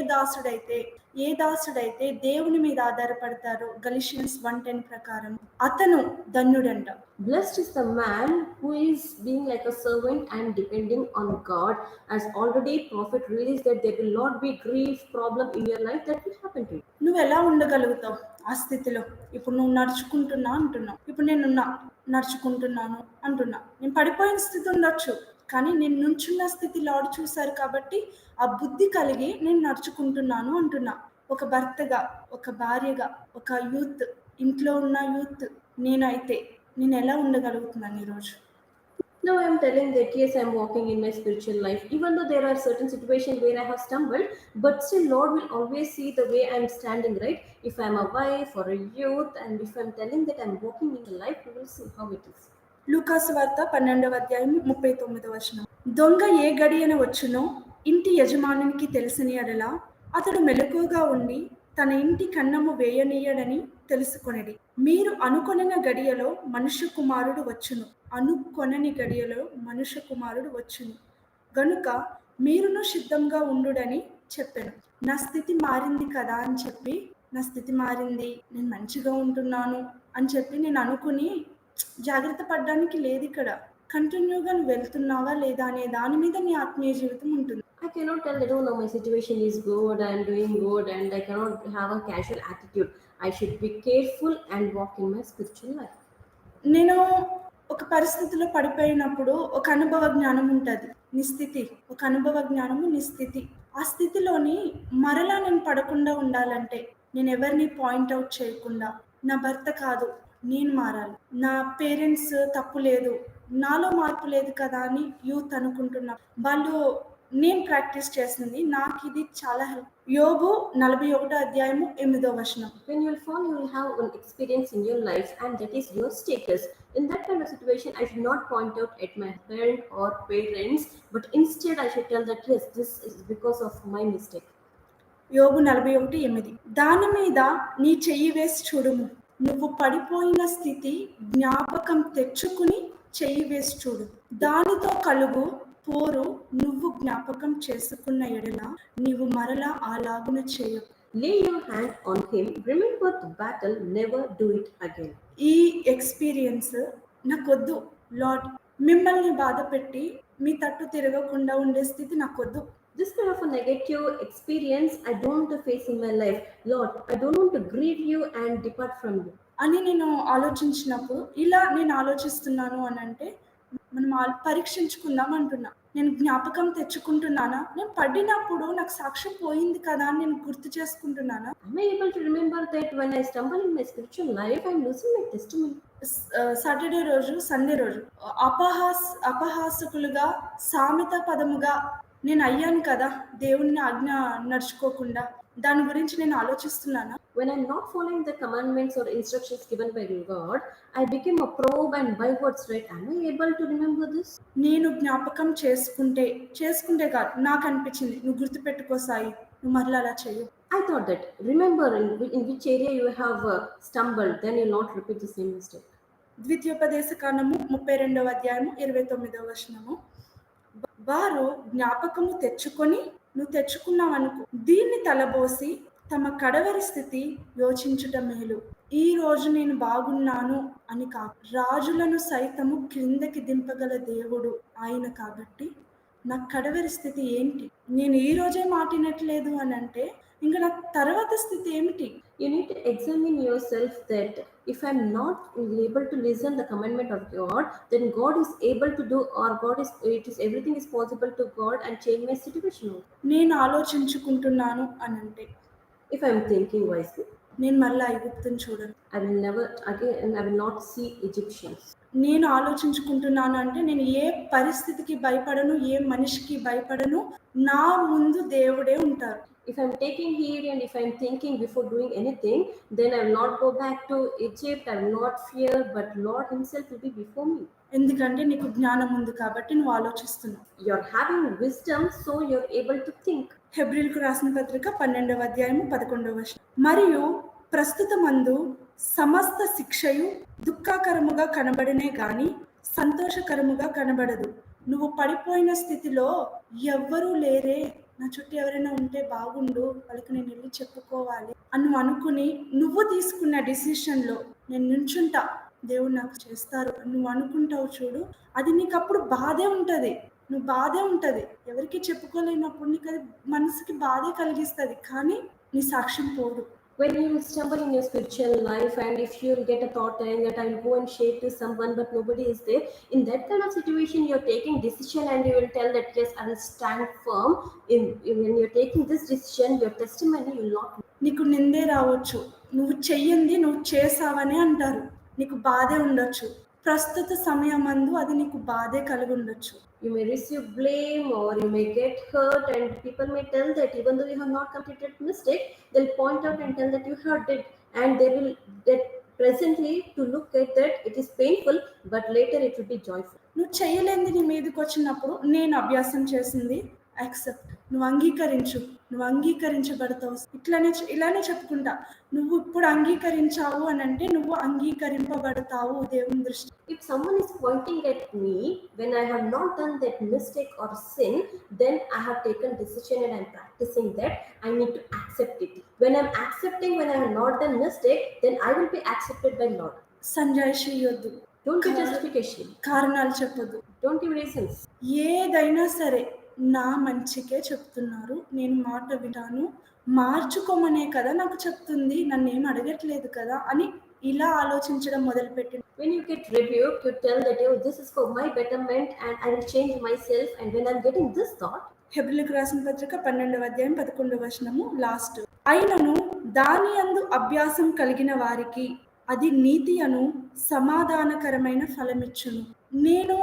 దాసుడైతే దేవుని మీద ఆధారపడతారో గలిషియన్స్ 1:10 ప్రకారం అతను ధన్యుడంట. Blessed is the man who is being like a servant and depending on God. As already prophet released that there will not be grief problem in your life that will happen to you. నువ్వు ఎలా ఉండగలుగుతావు ఆ స్థితిలో? ఇప్పుడు నువ్వు నడుచుకుంటున్నా అంటున్నావు, ఇప్పుడు నేను నడుచుకుంటున్నాను అంటున్నా. నేను పడిపోయిన స్థితి ఉండొచ్చు, కానీ నేను నుంచున్న స్థితి లార్డ్ చూశారు కాబట్టి ఆ బుద్ధి కలిగి నేను నడుచుకుంటున్నాను అంటున్నా. ఒక భర్తగా, ఒక భార్యగా, ఒక యూత్, ఇంట్లో ఉన్న యూత్ నేను ఎలా ఉండగలుగుతున్నాను ఈరోజు? Now I am telling that yes, I am walking in my spiritual life, even though there are certain situations where I have stumbled, but still Lord will always see the way I am standing, right? If I am a wife or a youth, and if I am telling that I am walking in the life, you will see how it is. లూకాసు వార్త 12:39. దొంగ ఏ గడియన వచ్చునో ఇంటి యజమానునికి తెలిసిన ఎడల అతడు మెలకువగా ఉండి తన ఇంటి కన్నము వేయనీయడని తెలుసుకొనిడి. మీరు అనుకొనని గడియలో మనుష్య కుమారుడు వచ్చును గనుక మీరును సిద్ధంగా ఉండుడని చెప్పాను. నా స్థితి మారింది కదా అని చెప్పి, నా స్థితి మారింది, నేను మంచిగా ఉంటున్నాను అని చెప్పి నేను అనుకుని జాగ్రత్త పడడానికి లేదు. ఇక్కడ కంటిన్యూగా నువ్వు వెళ్తున్నావా లేదా అనే దాని మీద నీ ఆత్మీయ జీవితం ఉంటుంది. I cannot tell that, oh no, my situation is good, I am doing good, and I cannot have a casual attitude. I should be careful and walk in my spiritual life. నేను ఒక పరిస్థితిలో పడిపోయినప్పుడు ఒక అనుభవ జ్ఞానం ఉంటుంది, ఒక అనుభవ జ్ఞానము నీ స్థితి. ఆ స్థితిలోని మరలా నేను పడకుండా ఉండాలంటే, నేను ఎవరిని పాయింట్అవుట్ చేయకుండా, నా భర్త కాదు నేను మారాలి, నా పేరెంట్స్ తప్పు లేదు, నాలో మార్పు లేదు కదా అని యూత్ అనుకుంటున్నా. వాళ్ళు నేను ప్రాక్టీస్ చేసింది, నాకు ఇది చాలా హెల్ప్. యోబు 41:8. When you will fall, you will have an experience in your life, and that is your status. In that kind of situation, I should not point out at my parent or parents, but instead I should tell that yes, this is because of my mistake. యోబు 41:8. దాని మీద నీ చెయ్యి వేసి చూడుము, నువ్వు పడిపోయిన స్థితి జ్ఞాపకం తెచ్చుకుని చెయ్యి వేసి చూడు, దానితో కలుగు పోరు నువ్వు జ్ఞాపకం చేసుకున్న ఎడల నీవు మరలా అలాగున చేయవు. Lay your hand on him, remember the battle, never do it again. ఈ ఎక్స్పీరియన్స్ నాకొద్దు లార్డ్. మిమ్మల్ని బాధ పెట్టి మీ తట్టు తిరగకుండా ఉండే స్థితి నాకొద్దు. This kind of a negative experience I don't want to face in my life. Lord, I don't want to grieve you and depart from you. అని నేను ఆలోచించినప్పుడు, ఇలా నేను ఆలోచిస్తున్నాను అని అంటే మనం పరీక్షించుకుందాం అంటున్నా. నేను జ్ఞాపకం తెచ్చుకుంటున్నానా? నేను పడినప్పుడు నాకు సాక్ష్యం పోయింది కదా అని నేను గుర్తు చేసుకుంటున్నానా? Am I able to remember that when I stumble in my spiritual life, I am losing my testimony? Saturday రోజు, సండే రోజు అపహాసకులుగా, సామెత పదముగా నేను అయ్యాను కదా దేవుని ఆజ్ఞ నడుచుకోకుండా. దాని గురించి నేను ఆలోచిస్తున్నానా? When I'm not following the commandments or instructions given by God, I became a probe and bywords, right? Am I able to remember this? నేను జ్ఞాపకం చేసుకుంటే కాదు, నాకు అనిపించింది నువ్వు గుర్తుపెట్టుకో సాయి, నువ్వు మరలా అలా చెయ్యు. I thought that remember in which area you have stumbled, then you'll not repeat the same mistake. ద్వితీయోపదేశకాండము 32:29. వారు జ్ఞాపకము తెచ్చుకొని, నువ్వు తెచ్చుకున్నావనుకో, దీన్ని తలబోసి తమ కడవరి స్థితి యోచించుట మేలు. ఈ రోజు నేను బాగున్నాను అని కాదు, రాజులను సైతము క్రిందకి దింపగల దేవుడు ఆయన కాబట్టి నా కడవరి స్థితి ఏంటి? నేను ఈ రోజే మాట వినట్లేదు అనంటే, ఇంక నా తర్వాత స్థితి ఏమిటి? You need to examine yourself that if I'm not able to listen the commandment of God, then God is able to do, or everything is possible to God and change my situation. నేను ఆలోచించుకుంటున్నాను అనంటే, If I'm thinking wisely, నేను మరలా ఐగుప్తుని చూడను. I will not see Egyptians. నేను ఆలోచించుకుంటున్నాను అంటే నేను ఏ పరిస్థితికి భయపడను, ఏ మనిషికి భయపడను. నా ముందు దేవుడే ఉంటారు. If I'm taking heed and if I'm thinking before doing anything, then I will not go back to Egypt. I will not fear, but Lord Himself will be before me. ఎందుకంటే నీకు జ్ఞానం ఉంది కాబట్టి నువ్వు ఆలోచిస్తున్నావు. You're having wisdom, so you're able to think. హెబ్రీయులకు రాసిన పత్రిక 12వ అధ్యాయము 11వ వచనం. మరియు ప్రస్తుతమందు సమస్త శిక్షయు దుఃఖకరముగా కనబడినే గాని సంతోషకరముగా కనబడదు. నువ్వు పడిపోయిన స్థితిలో ఎవ్వరూ లేరే, నా చుట్టూ ఎవరైనా ఉంటే బాగుండు, వాళ్ళకి నేను వెళ్ళి చెప్పుకోవాలి అని నువ్వు అనుకుని నువ్వు తీసుకున్న డిసిషన్లో నేను నుంచుంటా, దేవుడు నాకు చేస్తారు నువ్వు అనుకుంటావు చూడు, అది నీకు అప్పుడు బాధే ఉంటుంది. నువ్వు బాధే ఉంటుంది, ఎవరికి చెప్పుకోలేనప్పుడు నీకు అది మనసుకి బాధే కలిగిస్తుంది, కానీ నీ సాక్ష్యం పోదు. When you will stumble in your spiritual life, and if you will get a thought and that I will go and share to someone but nobody is there, in that kind of situation you're taking decision and you will tell that yes, I will stand firm. When you're taking this decision, your testimony will not. నీకు నిందే రావచ్చు, నువ్వు చెయ్యింది నువ్వు చేసావని అంటారు, నీకు బాధే ఉండొచ్చు, ప్రస్తుత సమయమందు అది నీకు బాధే కలిగి ఉండొచ్చు. You may receive blame or you may get hurt, and people may tell that even though you have not completed mistake, they'll point out and tell that you hurt it, and they will get presently to look at that it is painful, but later it will be joyful. నువ్వు చేయలేంది నీ మీదకి వచ్చినప్పుడు నేను అభ్యాసం చేసింది యాక్సెప్ట్, నువ్వు అంగీకరించు, నువ్వు అంగీకరించబడతావు. ఇలానే చెప్పుకుంటా, నువ్వు ఇప్పుడు అంగీకరించావు అని అంటే నువ్వు అంగీకరింపబడతావు దేవుని దృష్టి. If someone is pointing at me when I have not done that mistake or sin, then I have taken decision and I'm practicing that. I need to accept it. When I'm accepting, when I have not done mistake, then I will be accepted by Lord. సంజాయిషి చేయొద్దు, Don't give justification. కారణాలు చెప్పొద్దు. Don't give reasons. ఏదైనా సరే నా మంచికే చెప్తున్నారు, నేను మాట వింటాను, మార్చుకోమనే కదా నాకు చెప్తుంది, నన్ను ఏం అడగట్లేదు కదా అని ఇలా ఆలోచించడం మొదలుపెట్టి, When you get rebuked, you tell that oh, this is for my betterment and I will change myself. And when I'm getting this thought, హెబ్రీయులకు రాసిన పత్రిక 12వ అధ్యాయం 11వ వచనము లాస్ట్. అయినను దాని యందు అభ్యాసం కలిగిన వారికి అది నీతి అను సమాధానకరమైన ఫలమిచ్చును. నేను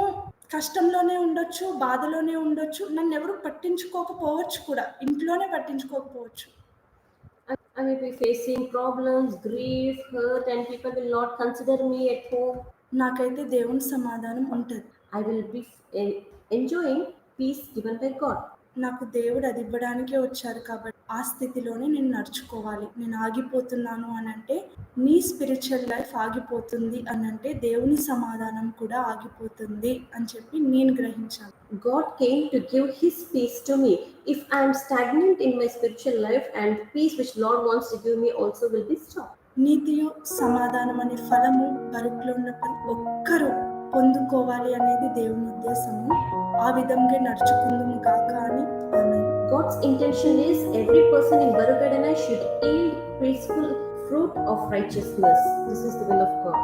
కష్టంలోనే ఉండొచ్చు, బాధలోనే ఉండొచ్చు, నన్ను ఎవరు పట్టించుకోకపోవచ్చు కూడా, ఇంట్లోనే పట్టించుకోకపోవచ్చు. I may be facing problems, grief, hurt, and people will not consider me at home. నాకైతే దేవుని సమాధానం ఉంటుంది. I will be enjoying peace given by God. నాకు దేవుడు అది ఇవ్వడానికే వచ్చారు కాబట్టి ఆ స్థితిలోనే నేను నడుచుకోవాలి. నేను ఆగిపోతున్నాను అని అంటే నీ స్పిరిచువల్ లైఫ్ ఆగిపోతుంది అని అంటే దేవుని సమాధానం కూడా ఆగిపోతుంది అని చెప్పి నేను గ్రహించాను. God came to give His peace to me. If I am stagnant in my spiritual life, and peace which Lord wants to give me also will be stopped. నీతియు సమాధానం అనే ఫలము బరుకులో ఉన్న ప్రతి ఒక్కరూ పొందుకోవాలి అనేది దేవుని ఉద్దేశము. ఆ విధంగా నడుచుకుందుము కాక అని అన్నాను. God's intention is every person in Barugadana should yield peaceful fruit of righteousness. This is the will of God.